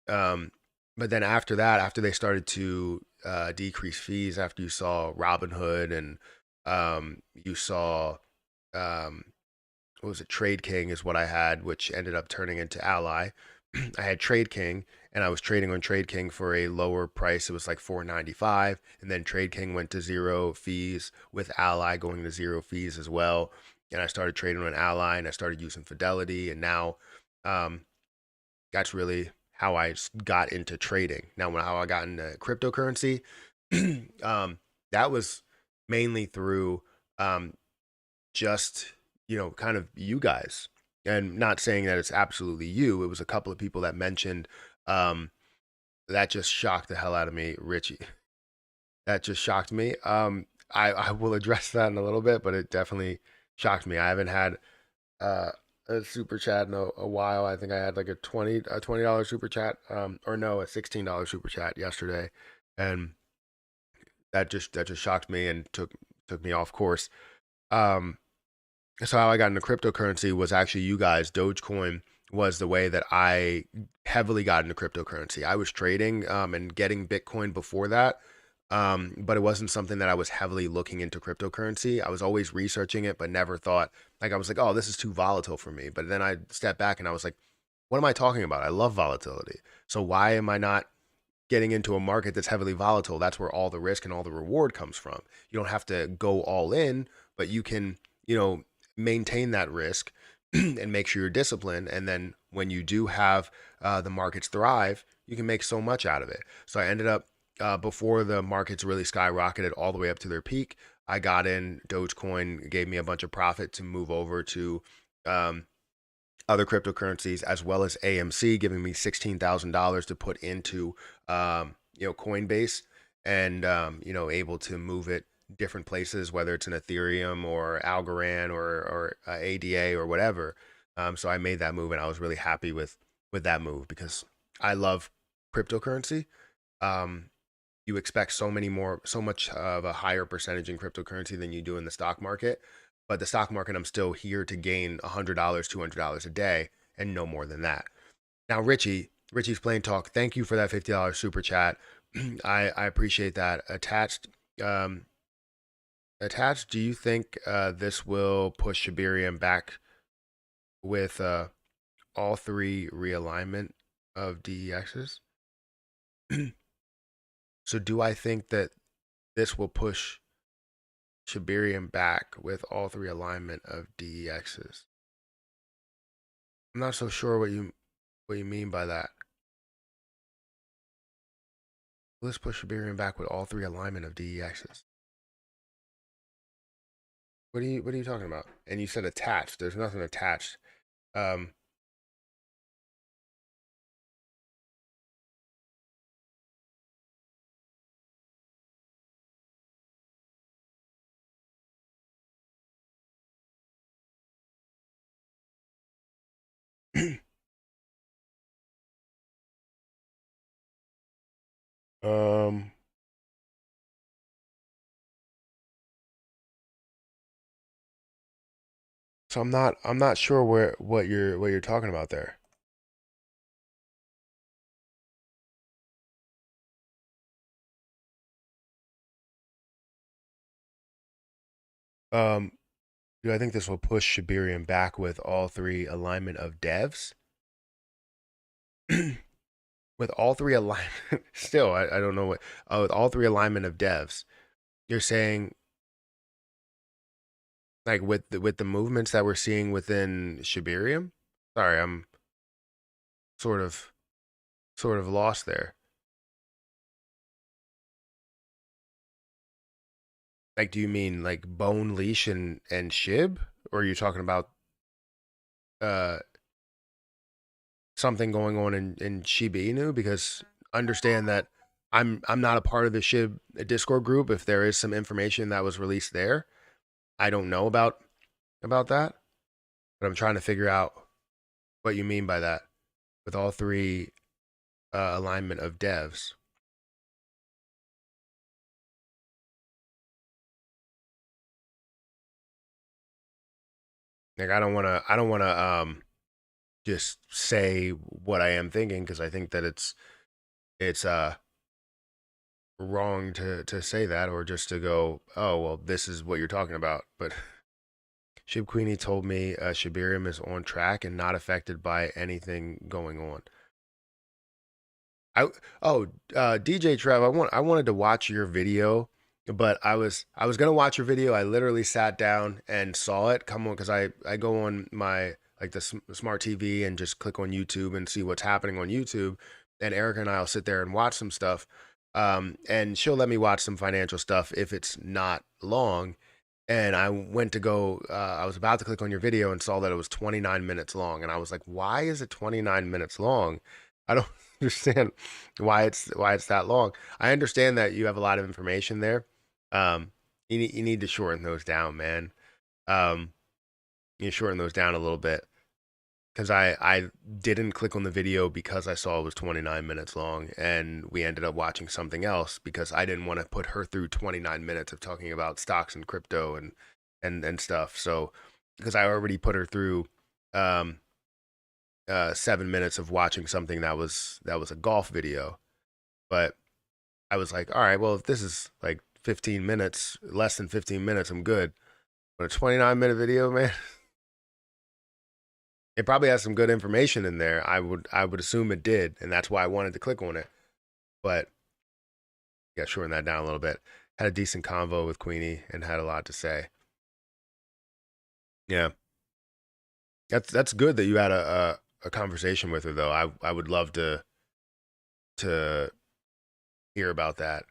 Um, But then after that, after they started to decrease fees, after you saw Robinhood and you saw um, what was it? Trade King is what I had, which ended up turning into Ally. I had Trade King, and I was trading on Trade King for a lower price. It was like 4.95, and then Trade King went to zero fees with Ally going to zero fees as well. And I started trading on Ally, and I started using Fidelity, and now um, that's really how I got into trading. Now, how I got into cryptocurrency, that was mainly through um, just kind of you guys, and not saying that it's absolutely you. It was a couple of people that mentioned um, that just shocked the hell out of me, Richie. That just shocked me. I will address that in a little bit, but it definitely shocked me. I haven't had uh, a super chat in a while. I think I had like a $20 super chat, or no, a $16 super chat yesterday, and that just shocked me and took me off course. Um, so how I got into cryptocurrency was actually you guys. Dogecoin was the way that I heavily got into cryptocurrency. I was trading and getting Bitcoin before that, but it wasn't something that I was heavily looking into cryptocurrency. I was always researching it, but never thought like I was like, oh, this is too volatile for me. But then I stepped back and I was like, what am I talking about? I love volatility. So why am I not getting into a market that's heavily volatile? That's where all the risk and all the reward comes from. You don't have to go all in, but you can, maintain that risk and make sure you're disciplined. And then when you do have the markets thrive, you can make so much out of it. So I ended up, before the markets really skyrocketed all the way up to their peak, I got in. Dogecoin gave me a bunch of profit to move over to um, other cryptocurrencies, as well as AMC giving me $16,000 to put into Coinbase, and able to move it different places, whether it's in Ethereum or Algorand or ADA or whatever. So I made that move, and I was really happy with that move because I love cryptocurrency. Um, you expect so much of a higher percentage in cryptocurrency than you do in the stock market. But the stock market, I'm still here to gain $100, $200 a day, and no more than that. Now, Richie's Plain Talk, thank you for that $50 super chat. I appreciate that. Um, Attached, do you think this will push Shibarium back with all three realignment of DEXs? So, do I think that this will push Shibarium back with all three alignment of DEXs? I'm not so sure what you mean by that. Let's push Shibarium back with all three alignment of DEXs. What are you talking about? And you said attached. There's nothing attached. Um, um, so I'm not sure where what you're talking about there. Um, do I think this will push Shibarium back with all three alignment of devs? With all three alignment, still, I don't know what. Oh, with all three alignment of devs, you're saying like with the movements that we're seeing within Shibarium? Sorry, I'm sort of sort of lost there. Like, do you mean like Bone Leash and Shib, or are you talking about uh something going on in Shiba Inu? Because understand that I'm not a part of the Shib Discord group. If there is some information that was released there, I don't know about that, but I'm trying to figure out what you mean by that with all three alignment of devs. Like, I don't wanna just say what I am thinking because I think that it's it's wrong to say that, or just to go, oh well, this is what you're talking about. But Shib Queenie told me Shibarium is on track and not affected by anything going on. I oh DJ Trev, I wanted to watch your video, but I was gonna watch your video. I literally sat down and saw it come on because I go on my like the smart TV and just click on YouTube and see what's happening on YouTube. And Erica and I'll sit there and watch some stuff. And she'll let me watch some financial stuff if it's not long. And I went to go, I was about to click on your video and saw that it was 29 minutes long. And I was like, why is it 29 minutes long? I don't understand why it's that long. I understand that you have a lot of information there. You need to shorten those down, man. Um, you need to shorten those down a little bit because I didn't click on the video because I saw it was 29 minutes long, and we ended up watching something else because I didn't want to put her through 29 minutes of talking about stocks and crypto and stuff. So because I already put her through 7 minutes of watching something that was a golf video, but I was like, all right, well, if this is like 15 minutes, less than 15 minutes, I'm good. But a 29-minute video, man, it probably has some good information in there. I would assume it did, and that's why I wanted to click on it. But yeah, shorten that down a little bit. Had a decent convo with Queenie and had a lot to say. Yeah, that's good that you had a conversation with her though. I would love to hear about that.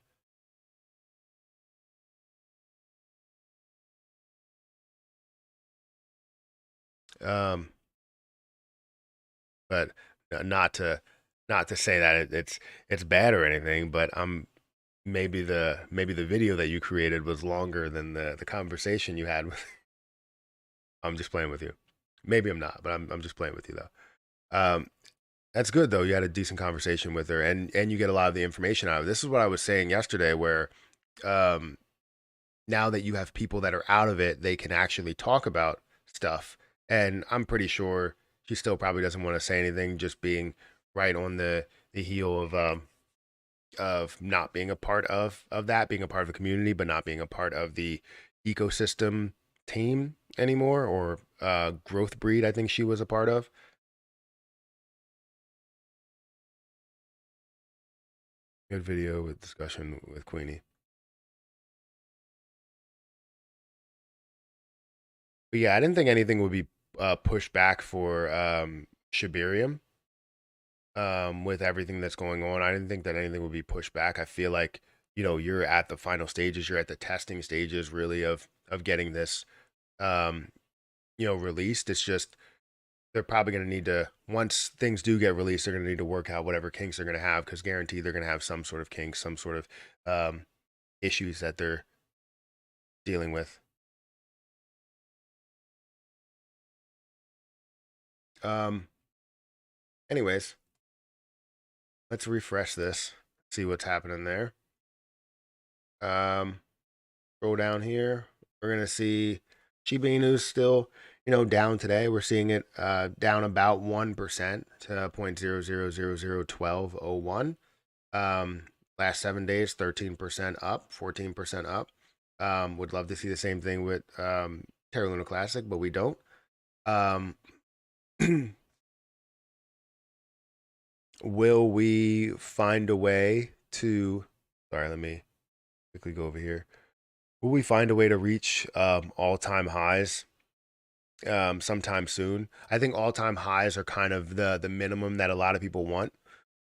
Um, but not to say that it's bad or anything, but maybe the video that you created was longer than the conversation you had with. I'm just playing with you. Maybe I'm not, but I'm just playing with you though. That's good though. You had a decent conversation with her, and you get a lot of the information out of it. This is what I was saying yesterday, where um, now that you have people that are out of it, they can actually talk about stuff. And I'm pretty sure she still probably doesn't want to say anything, just being right on the heel of not being a part of that, being a part of the community, but not being a part of the ecosystem team anymore, or growth breed. I think she was a part of. Good video with discussion with Queenie. But yeah, I didn't think anything would be pushed back for Shibarium with everything that's going on. I didn't think that anything would be pushed back. I feel like, you're at the final stages, you're at the testing stages really of getting this um, released. It's just they're probably going to need to, once things do get released, they're going to need to work out whatever kinks they're going to have, because guaranteed they're going to have some sort of kinks, some sort of um, issues that they're dealing with. Um, anyways, let's refresh this, see what's happening there. Scroll down here. We're gonna see Shiba Inu still, down today. We're seeing it down about 1% to 0.00001201. Last 7 days, 13% up, 14% up. Would love to see the same thing with Terra Luna Classic, but we don't. Um, will we find a way to? Sorry, let me quickly go over here. Will we find a way to reach all-time highs sometime soon? I think all-time highs are kind of the minimum that a lot of people want,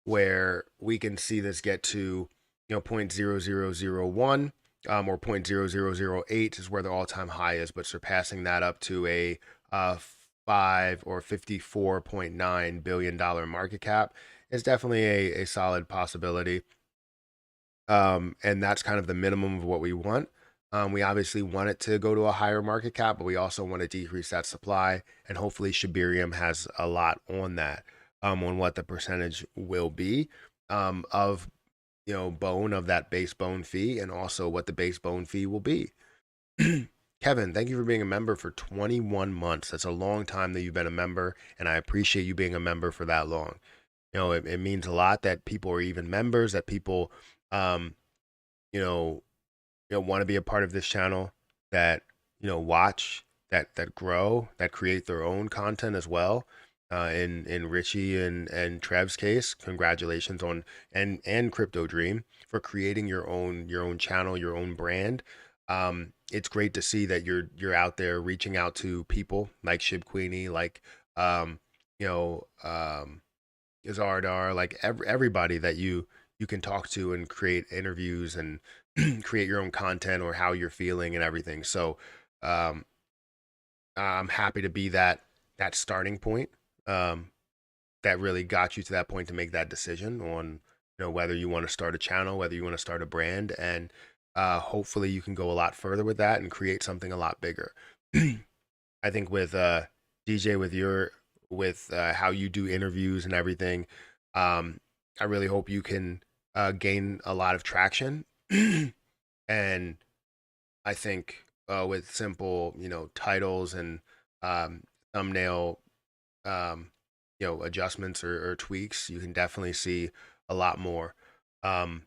where we can see this get to 0.0001 or 0.0008 is where the all-time high is, but surpassing that up to a 5 or $54.9 billion market cap is definitely a solid possibility. And that's kind of the minimum of what we want. We obviously want it to go to a higher market cap, but we also want to decrease that supply. And hopefully Shibarium has a lot on that, on what the percentage will be of, bone of that base bone fee, and also what the base bone fee will be. Kevin, thank you for being a member for 21 months. That's a long time that you've been a member, and I appreciate you being a member for that long. it means a lot that people are even members, that people, um, you know, want to be a part of this channel, that watch, that grow, that create their own content as well. In Richie and Trev's case, congratulations on and Crypto Dream for creating your own channel, your own brand. It's great to see that you're out there reaching out to people like Shib Queenie, like um, you know Izardar, like everybody that you can talk to and create interviews and create your own content or how you're feeling and everything. So um, I'm happy to be that starting point, um, that really got you to that point to make that decision on whether you want to start a channel, whether you want to start a brand, and hopefully you can go a lot further with that and create something a lot bigger. I think with DJ, with how you do interviews and everything, I really hope you can gain a lot of traction. And I think with simple, titles and um, thumbnail, um, adjustments or tweaks, you can definitely see a lot more. Um,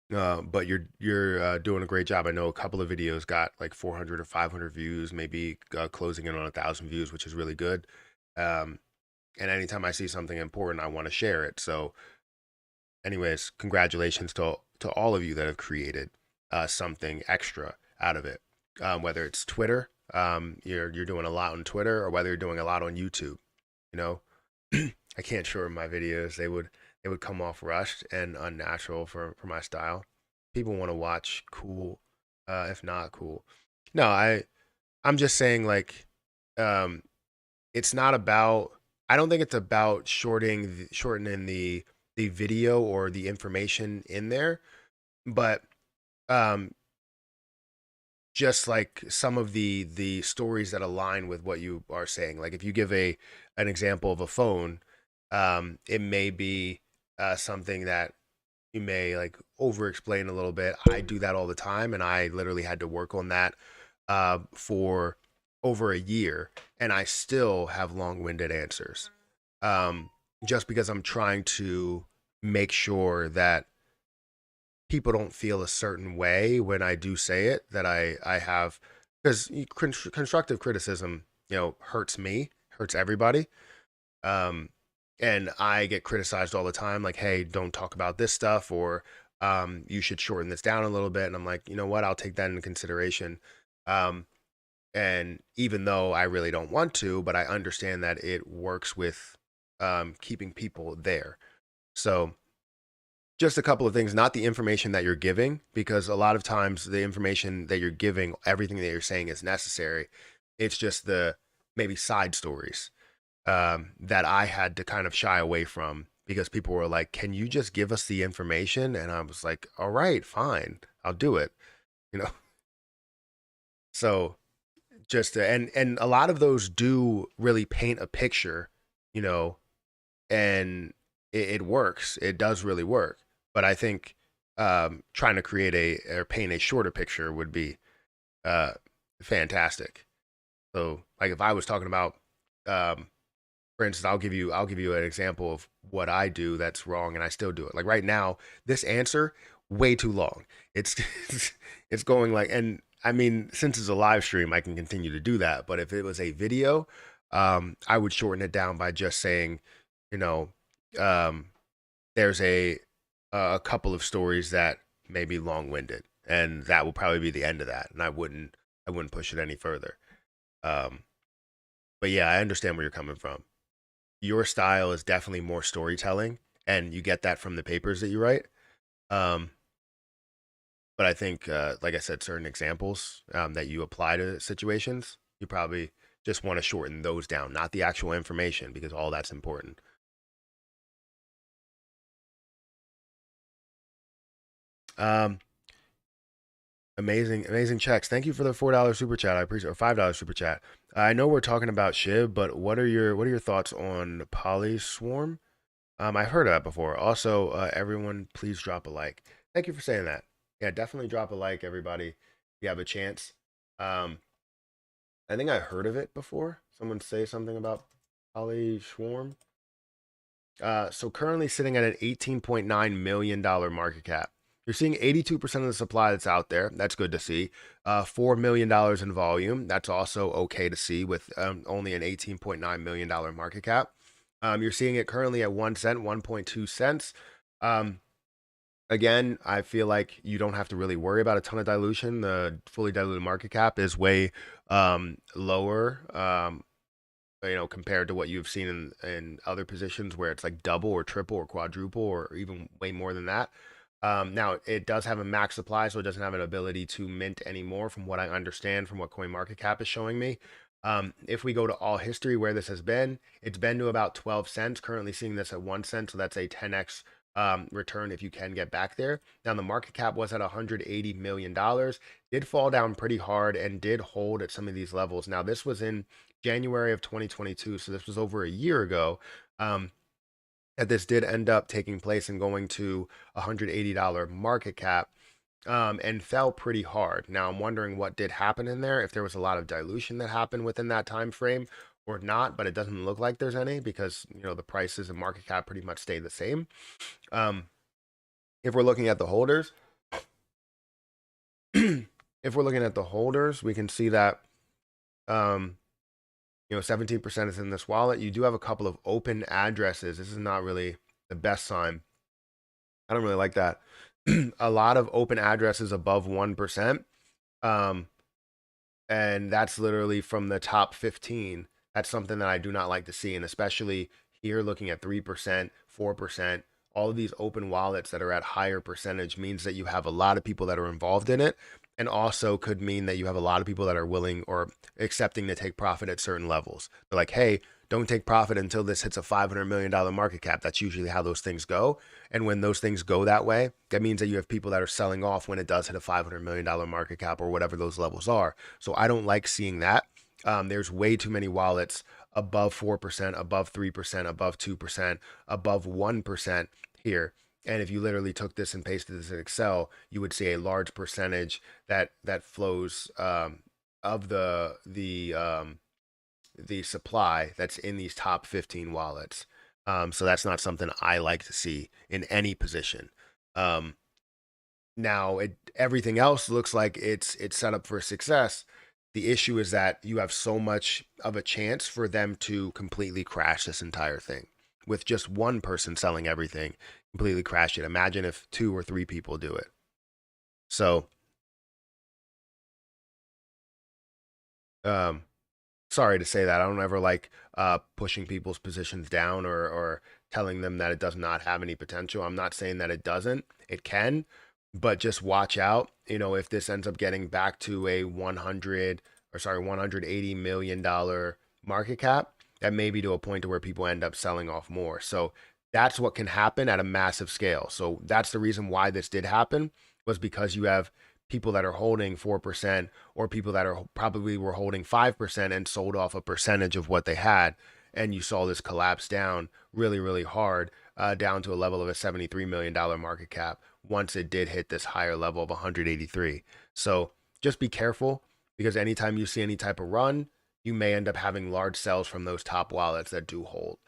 but you're doing a great job. I know a couple of videos got like 400 or 500 views, maybe closing in on 1,000 views, which is really good. Um, and anytime I see something important, I want to share it. So, anyways, congratulations to all of you that have created something extra out of it. Whether it's Twitter, you're doing a lot on Twitter, or whether you're doing a lot on YouTube. You know, I can't shorten my videos. They would come off rushed and unnatural for my style. People want to watch cool, if not cool. No, I'm just saying like, um, it's not about. I don't think it's about shortening the video or the information in there, but um, just like some of the stories that align with what you are saying. Like if you give an example of a phone, it may be something that you may like over explain a little bit. I do that all the time, and I literally had to work on that for over a year, and I still have long-winded answers. Just because I'm trying to make sure that people don't feel a certain way when I do say it, that I have, because constructive criticism, hurts me, hurts everybody. Um, and I get criticized all the time, like, hey, don't talk about this stuff, or you should shorten this down a little bit. And I'm like, you know what? I'll take that into consideration. Um, and even though I really don't want to, but I understand that it works with keeping people there. So just a couple of things, not the information that you're giving, because a lot of times the information that you're giving, everything that you're saying is necessary. It's just the maybe side stories that I had to kind of shy away from because people were like, "Can you just give us the information?" And I was like, "All right, fine, I'll do it." You know, so and a lot of those do really paint a picture, you know, and it works. It does really work. But I think trying to create or paint a shorter picture would be uh, fantastic. So, like if I was talking about, um, for instance, I'll give you an example of what I do that's wrong, and I still do it. Like right now, this answer way too long. It's it's going like, and I mean, since it's a live stream, I can continue to do that. But if it was a video, I would shorten it down by just saying, you know, um, there's a couple of stories that may be long-winded, and that will probably be the end of that. And I wouldn't push it any further. Um, but yeah, I understand where you're coming from. Your style is definitely more storytelling, and you get that from the papers that you write. Um, but I think, like I said, certain examples that you apply to situations, you probably just want to shorten those down, not the actual information, because all that's important. Um, amazing checks. Thank you for the $4 super chat. I appreciate, or $5 super chat. I know we're talking about Shib, but what are your thoughts on Polyswarm? I've heard of that before. Also, everyone, please drop a like. Thank you for saying that. Yeah, definitely drop a like, everybody, if you have a chance. Um, I think I heard of it before. Someone say something about Polyswarm. So currently sitting at an $18.9 million market cap. You're seeing 82% of the supply that's out there. That's good to see. $4 million in volume. That's also okay to see with only an $18.9 million market cap. You're seeing it currently at 1 cent, 1.2 cents. Again, I feel like you don't have to really worry about a ton of dilution. The fully diluted market cap is way lower, compared to what you've seen in other positions where it's like double or triple or quadruple or even way more than that. Now, it does have a max supply, so it doesn't have an ability to mint anymore, from what I understand, from what CoinMarketCap is showing me. If we go to all history where this has been, it's been to about 12 cents, currently seeing this at 1 cent, so that's a 10x return if you can get back there. Now, the market cap was at $180 million, did fall down pretty hard and did hold at some of these levels. Now, this was in January of 2022, so this was over a year ago. That this did end up taking place and going to $180 market cap, and fell pretty hard. Now I'm wondering what did happen in there, if there was a lot of dilution that happened within that time frame or not, but it doesn't look like there's any because the prices and market cap pretty much stay the same. If we're looking at the holders, if we're looking at the holders, we can see that 17% is in this wallet. You do have a couple of open addresses. This is not really the best sign. I don't really like that. A lot of open addresses above 1%. And that's literally from the top 15. That's something that I do not like to see. And especially here looking at 3%, 4%, all of these open wallets that are at higher percentage means that you have a lot of people that are involved in it, and also could mean that you have a lot of people that are willing or accepting to take profit at certain levels. They're like, hey, don't take profit until this hits a $500 million market cap. That's usually how those things go. And when those things go that way, that means that you have people that are selling off when it does hit a $500 million market cap or whatever those levels are. So I don't like seeing that. There's way too many wallets above 4%, above 3%, above 2%, above 1% here. And if you literally took this and pasted this in Excel, you would see a large percentage that flows of the supply that's in these top 15 wallets. So that's not something I like to see in any position. Now, everything else looks like it's set up for success. The issue is that you have so much of a chance for them to completely crash this entire thing with just one person selling everything, completely crash it. Imagine if 2 or 3 people do it. So, sorry to say that. I don't ever like pushing people's positions down or telling them that it does not have any potential. I'm not saying that it doesn't. It can, but just watch out. If this ends up getting back to a $180 million market cap, that may be to a point to where people end up selling off more. So that's what can happen at a massive scale. So that's the reason why this did happen, was because you have people that are holding 4% or people that are probably were holding 5% and sold off a percentage of what they had. And you saw this collapse down really, really hard, down to a level of a $73 million market cap once it did hit this higher level of 183. So just be careful, because anytime you see any type of run, you may end up having large sells from those top wallets that do hold.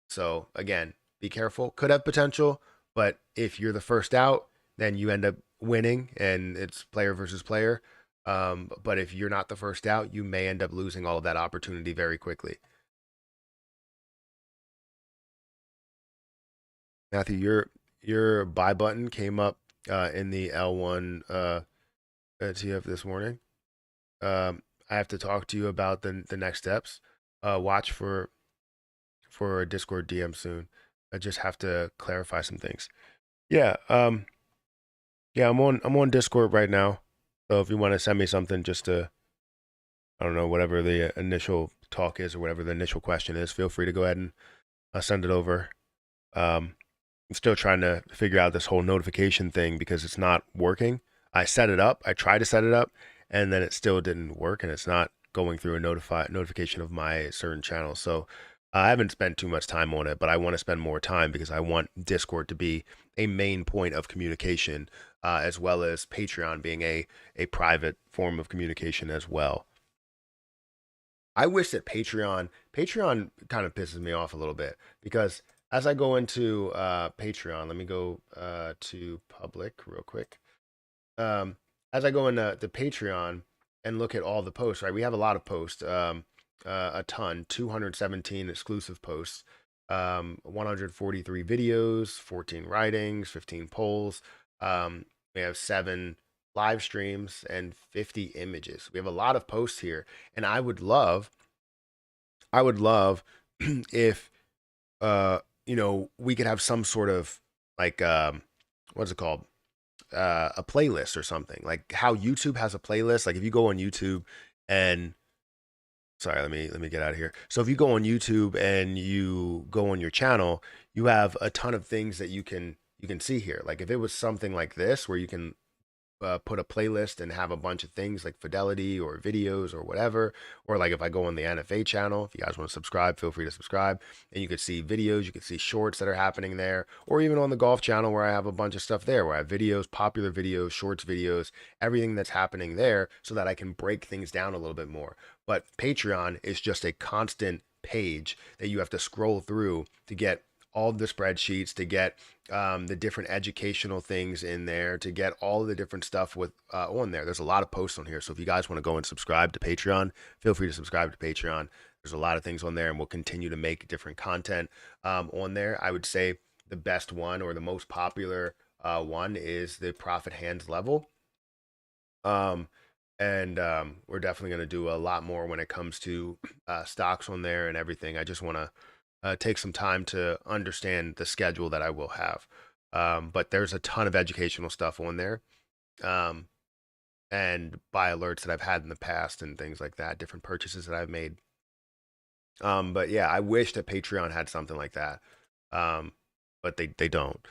So again, be careful. Could have potential, but if you're the first out, then you end up winning, and it's player versus player. But if you're not the first out, you may end up losing all of that opportunity very quickly. Matthew, your buy button came up in the L1 TF this morning. I have to talk to you about the next steps. Watch for a Discord DM soon. I just have to clarify some things. Yeah, yeah, I'm on Discord right now. So if you want to send me something, just to, I don't know, whatever the initial talk is or whatever the initial question is, feel free to go ahead and send it over. I'm still trying to figure out this whole notification thing because it's not working. I set it up. I tried to set it up, and then it still didn't work, and it's not going through a notification of my certain channel. So I haven't spent too much time on it, but I want to spend more time because I want Discord to be a main point of communication, as well as Patreon being a private form of communication as well. I wish that Patreon kind of pisses me off a little bit because as I go into Patreon, let me go to public real quick. Um, as I go into the Patreon and look at all the posts, right? We have a lot of posts, a ton, 217 exclusive posts, 143 videos, 14 writings, 15 polls. We have 7 live streams and 50 images. We have a lot of posts here, and I would love if we could have some sort of like what's it called? A playlist or something. Like how YouTube has a playlist. Like if you go on YouTube and sorry, let me get out of here. So if you go on YouTube and you go on your channel, you have a ton of things that you can see here. Like if it was something like this where you can put a playlist and have a bunch of things like fidelity or videos or whatever. Or like if I go on the NFA channel, if you guys want to subscribe, feel free to subscribe. And you could see videos, you could see shorts that are happening there. Or even on the golf channel where I have a bunch of stuff there, where I have videos, popular videos, shorts videos, everything that's happening there so that I can break things down a little bit more. But Patreon is just a constant page that you have to scroll through to get all the spreadsheets, to get the different educational things in there, to get all of the different stuff with on there. There's a lot of posts on here. So if you guys want to go and subscribe to Patreon, feel free to subscribe to Patreon. There's a lot of things on there, and we'll continue to make different content on there. I would say the best one or the most popular one is the profit hands level. Um, and we're definitely going to do a lot more when it comes to stocks on there and everything. I just want to take some time to understand the schedule that I will have. But there's a ton of educational stuff on there, um, and buy alerts that I've had in the past and things like that, different purchases that I've made. But yeah, I wish that Patreon had something like that, um, but they don't.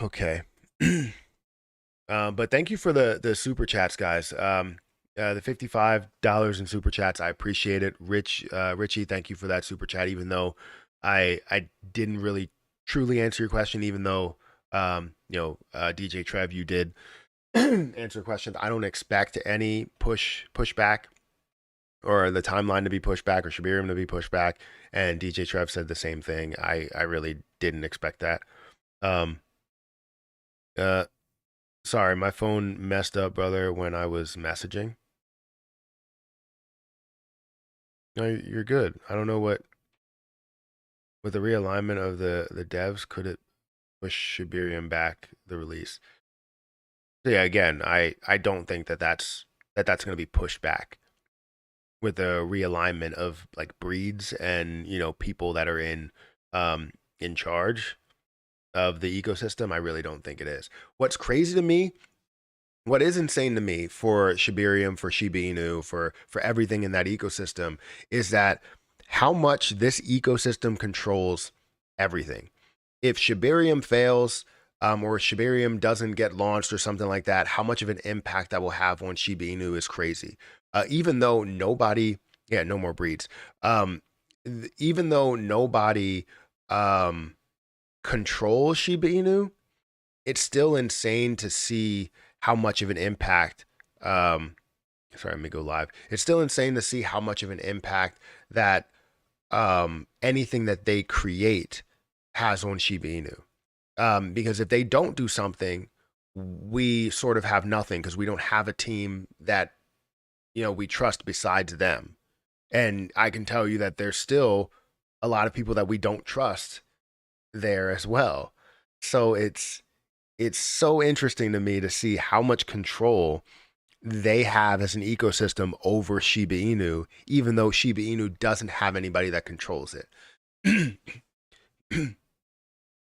Okay. But thank you for the super chats, guys. The $55 in super chats, I appreciate it. Richie, thank you for that super chat. Even though I didn't really truly answer your question, even though DJ Trev, you did answer questions. I don't expect any pushback or the timeline to be pushed back or Shibarium to be pushed back. And DJ Trev said the same thing. I really didn't expect that. Um, uh, Sorry, my phone messed up, brother, when I was messaging. No, you're good. I don't know what with the realignment of the devs, could it push Shibarium back the release? So yeah, again, I don't think that's going to be pushed back with the realignment of like breeds and people that are in charge of the ecosystem. I really don't think it is. What's crazy to me, what is insane to me for Shibarium, for Shiba Inu, for everything in that ecosystem is that how much this ecosystem controls everything. If Shibarium fails, or Shibarium doesn't get launched or something like that, how much of an impact that will have on Shiba Inu is crazy. Even though nobody, yeah, no more breeds. Even though nobody um, controls Shiba Inu, it's still insane to see how much of an impact. Sorry, let me go live. It's still insane to see how much of an impact that anything that they create has on Shiba Inu. Because if they don't do something, we sort of have nothing because we don't have a team that we trust besides them. And I can tell you that there's still a lot of people that we don't trust there as well. So it's so interesting to me to see how much control they have as an ecosystem over Shiba Inu, even though Shiba Inu doesn't have anybody that controls it.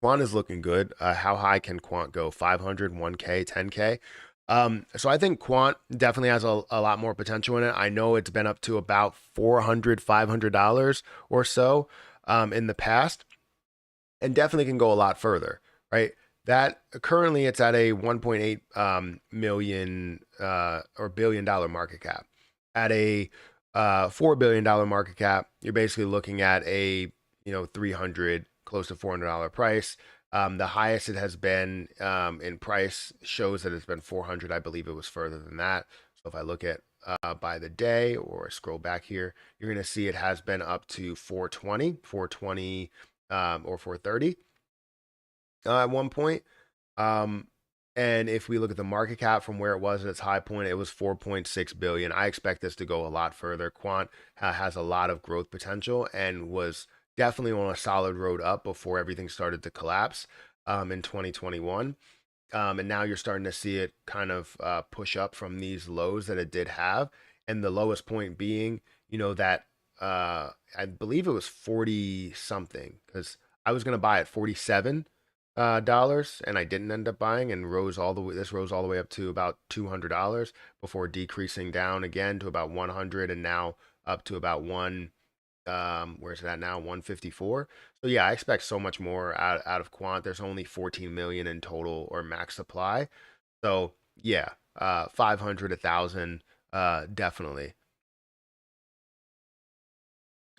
Quant is looking good. How high can Quant go? 500, 1K, 10K? So I think Quant definitely has a lot more potential in it. I know it's been up to about $400, $500 or so in the past, and definitely can go a lot further, right? That currently it's at a 1.8 million or $1 billion market cap. At a $4 billion market cap. You're basically looking at a, 300, close to $400 price. The highest it has been in price shows that it's been 400. I believe it was further than that. So if I look at by the day or scroll back here, you're going to see it has been up to 420, or 430 at one point. Um, and if we look at the market cap from where it was at its high point, it was 4.6 billion. I expect this to go a lot further. Quant has a lot of growth potential and was definitely on a solid road up before everything started to collapse in 2021. And now you're starting to see it kind of push up from these lows that it did have. And the lowest point being, that I believe it was 40 something, because I was going to buy at 47 dollars and I didn't end up buying, and rose all the way. This rose all the way up to about $200 before decreasing down again to about 100, and now up to about one. Where's it at now? 154. So yeah, I expect so much more out of Quant. There's only 14 million in total or max supply. So yeah, 500, 1,000, definitely.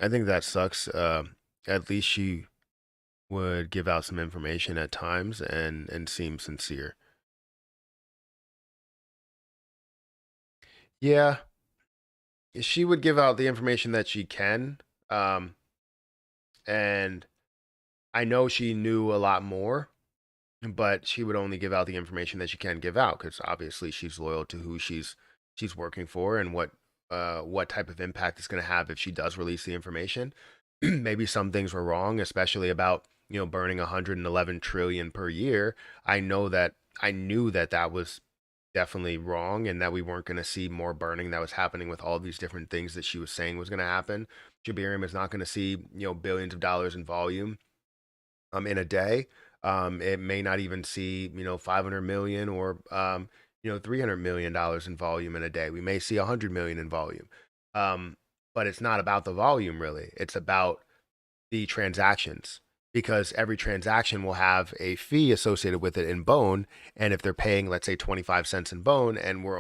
I think that sucks. At least she would give out some information at times and seem sincere. Yeah, she would give out the information that she can. And I know she knew a lot more, but she would only give out the information that she can give out, because obviously she's loyal to who she's working for, and what type of impact it's going to have if she does release the information. Maybe some things were wrong, especially about, burning 111 trillion per year. I knew that that was definitely wrong, and that we weren't going to see more burning that was happening with all these different things that she was saying was going to happen. Shibarium is not going to see, billions of dollars in volume in a day. It may not even see, 500 million or, 300 million dollars in volume in a day. We may see 100 million in volume. Um, but it's not about the volume really. It's about the transactions, because every transaction will have a fee associated with it in bone. And if they're paying, let's say 25 cents in bone, and we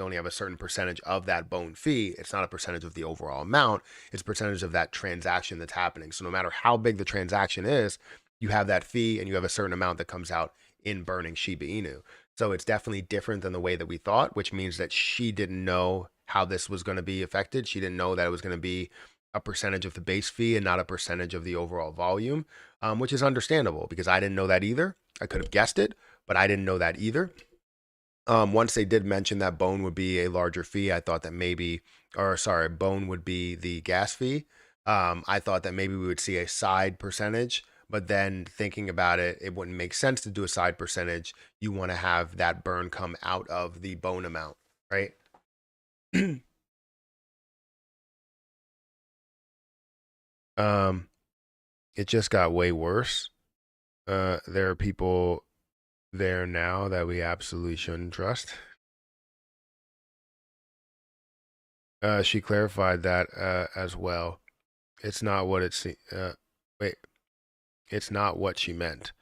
only have a certain percentage of that bone fee, it's not a percentage of the overall amount, it's a percentage of that transaction that's happening. So no matter how big the transaction is, you have that fee and you have a certain amount that comes out in burning Shiba Inu. So it's definitely different than the way that we thought, which means that she didn't know how this was going to be affected. She didn't know that it was going to be a percentage of the base fee and not a percentage of the overall volume, which is understandable, because I didn't know that either. I could have guessed it, but I didn't know that either. Once they did mention that bone would be a larger fee, I thought that maybe, or sorry, bone would be the gas fee. I thought that maybe we would see a side percentage, but then thinking about it, it wouldn't make sense to do a side percentage. You want to have that burn come out of the bone amount, right? um, it just got way worse. There are people there now that we absolutely shouldn't trust. She clarified that as well. It's not what it's. Wait, it's not what she meant.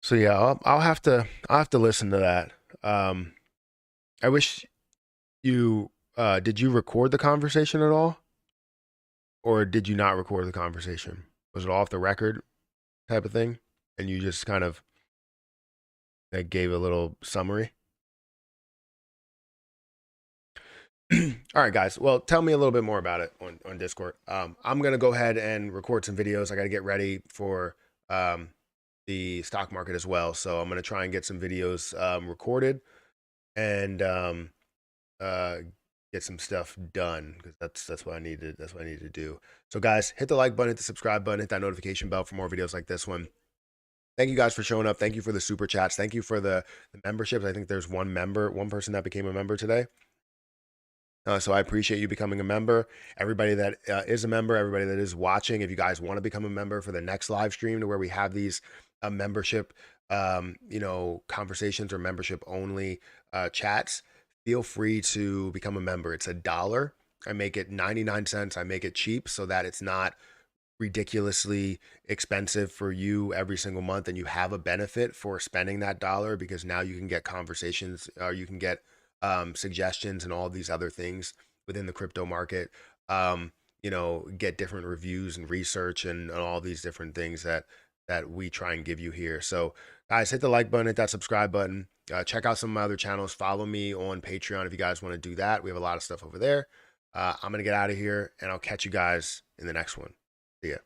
So yeah, I'll have to listen to that. I wish you did you record the conversation at all, or did you not record the conversation? Was it off the record type of thing, and you just kind of like gave a little summary? All right, guys. Well, tell me a little bit more about it on Discord. I'm gonna go ahead and record some videos. I got to get ready for the stock market as well, so I'm gonna try and get some videos recorded and uh, get some stuff done, because that's what I needed. That's what I need to do. So, guys, hit the like button, hit the subscribe button, hit that notification bell for more videos like this one. Thank you guys for showing up. Thank you for the super chats. Thank you for the memberships. I think there's one person that became a member today. So I appreciate you becoming a member. Everybody that is a member, everybody that is watching, if you guys want to become a member for the next live stream to where we have these membership, conversations or membership only chats, feel free to become a member. It's $1. I make it 99 cents. I make it cheap so that it's not ridiculously expensive for you every single month, and you have a benefit for spending that dollar, because now you can get conversations, or you can get suggestions and all these other things within the crypto market. Get different reviews and research and all these different things that we try and give you here. So guys, hit the like button, hit that subscribe button. Check out some of my other channels. Follow me on Patreon if you guys want to do that. We have a lot of stuff over there. I'm going to get out of here, and I'll catch you guys in the next one. See ya.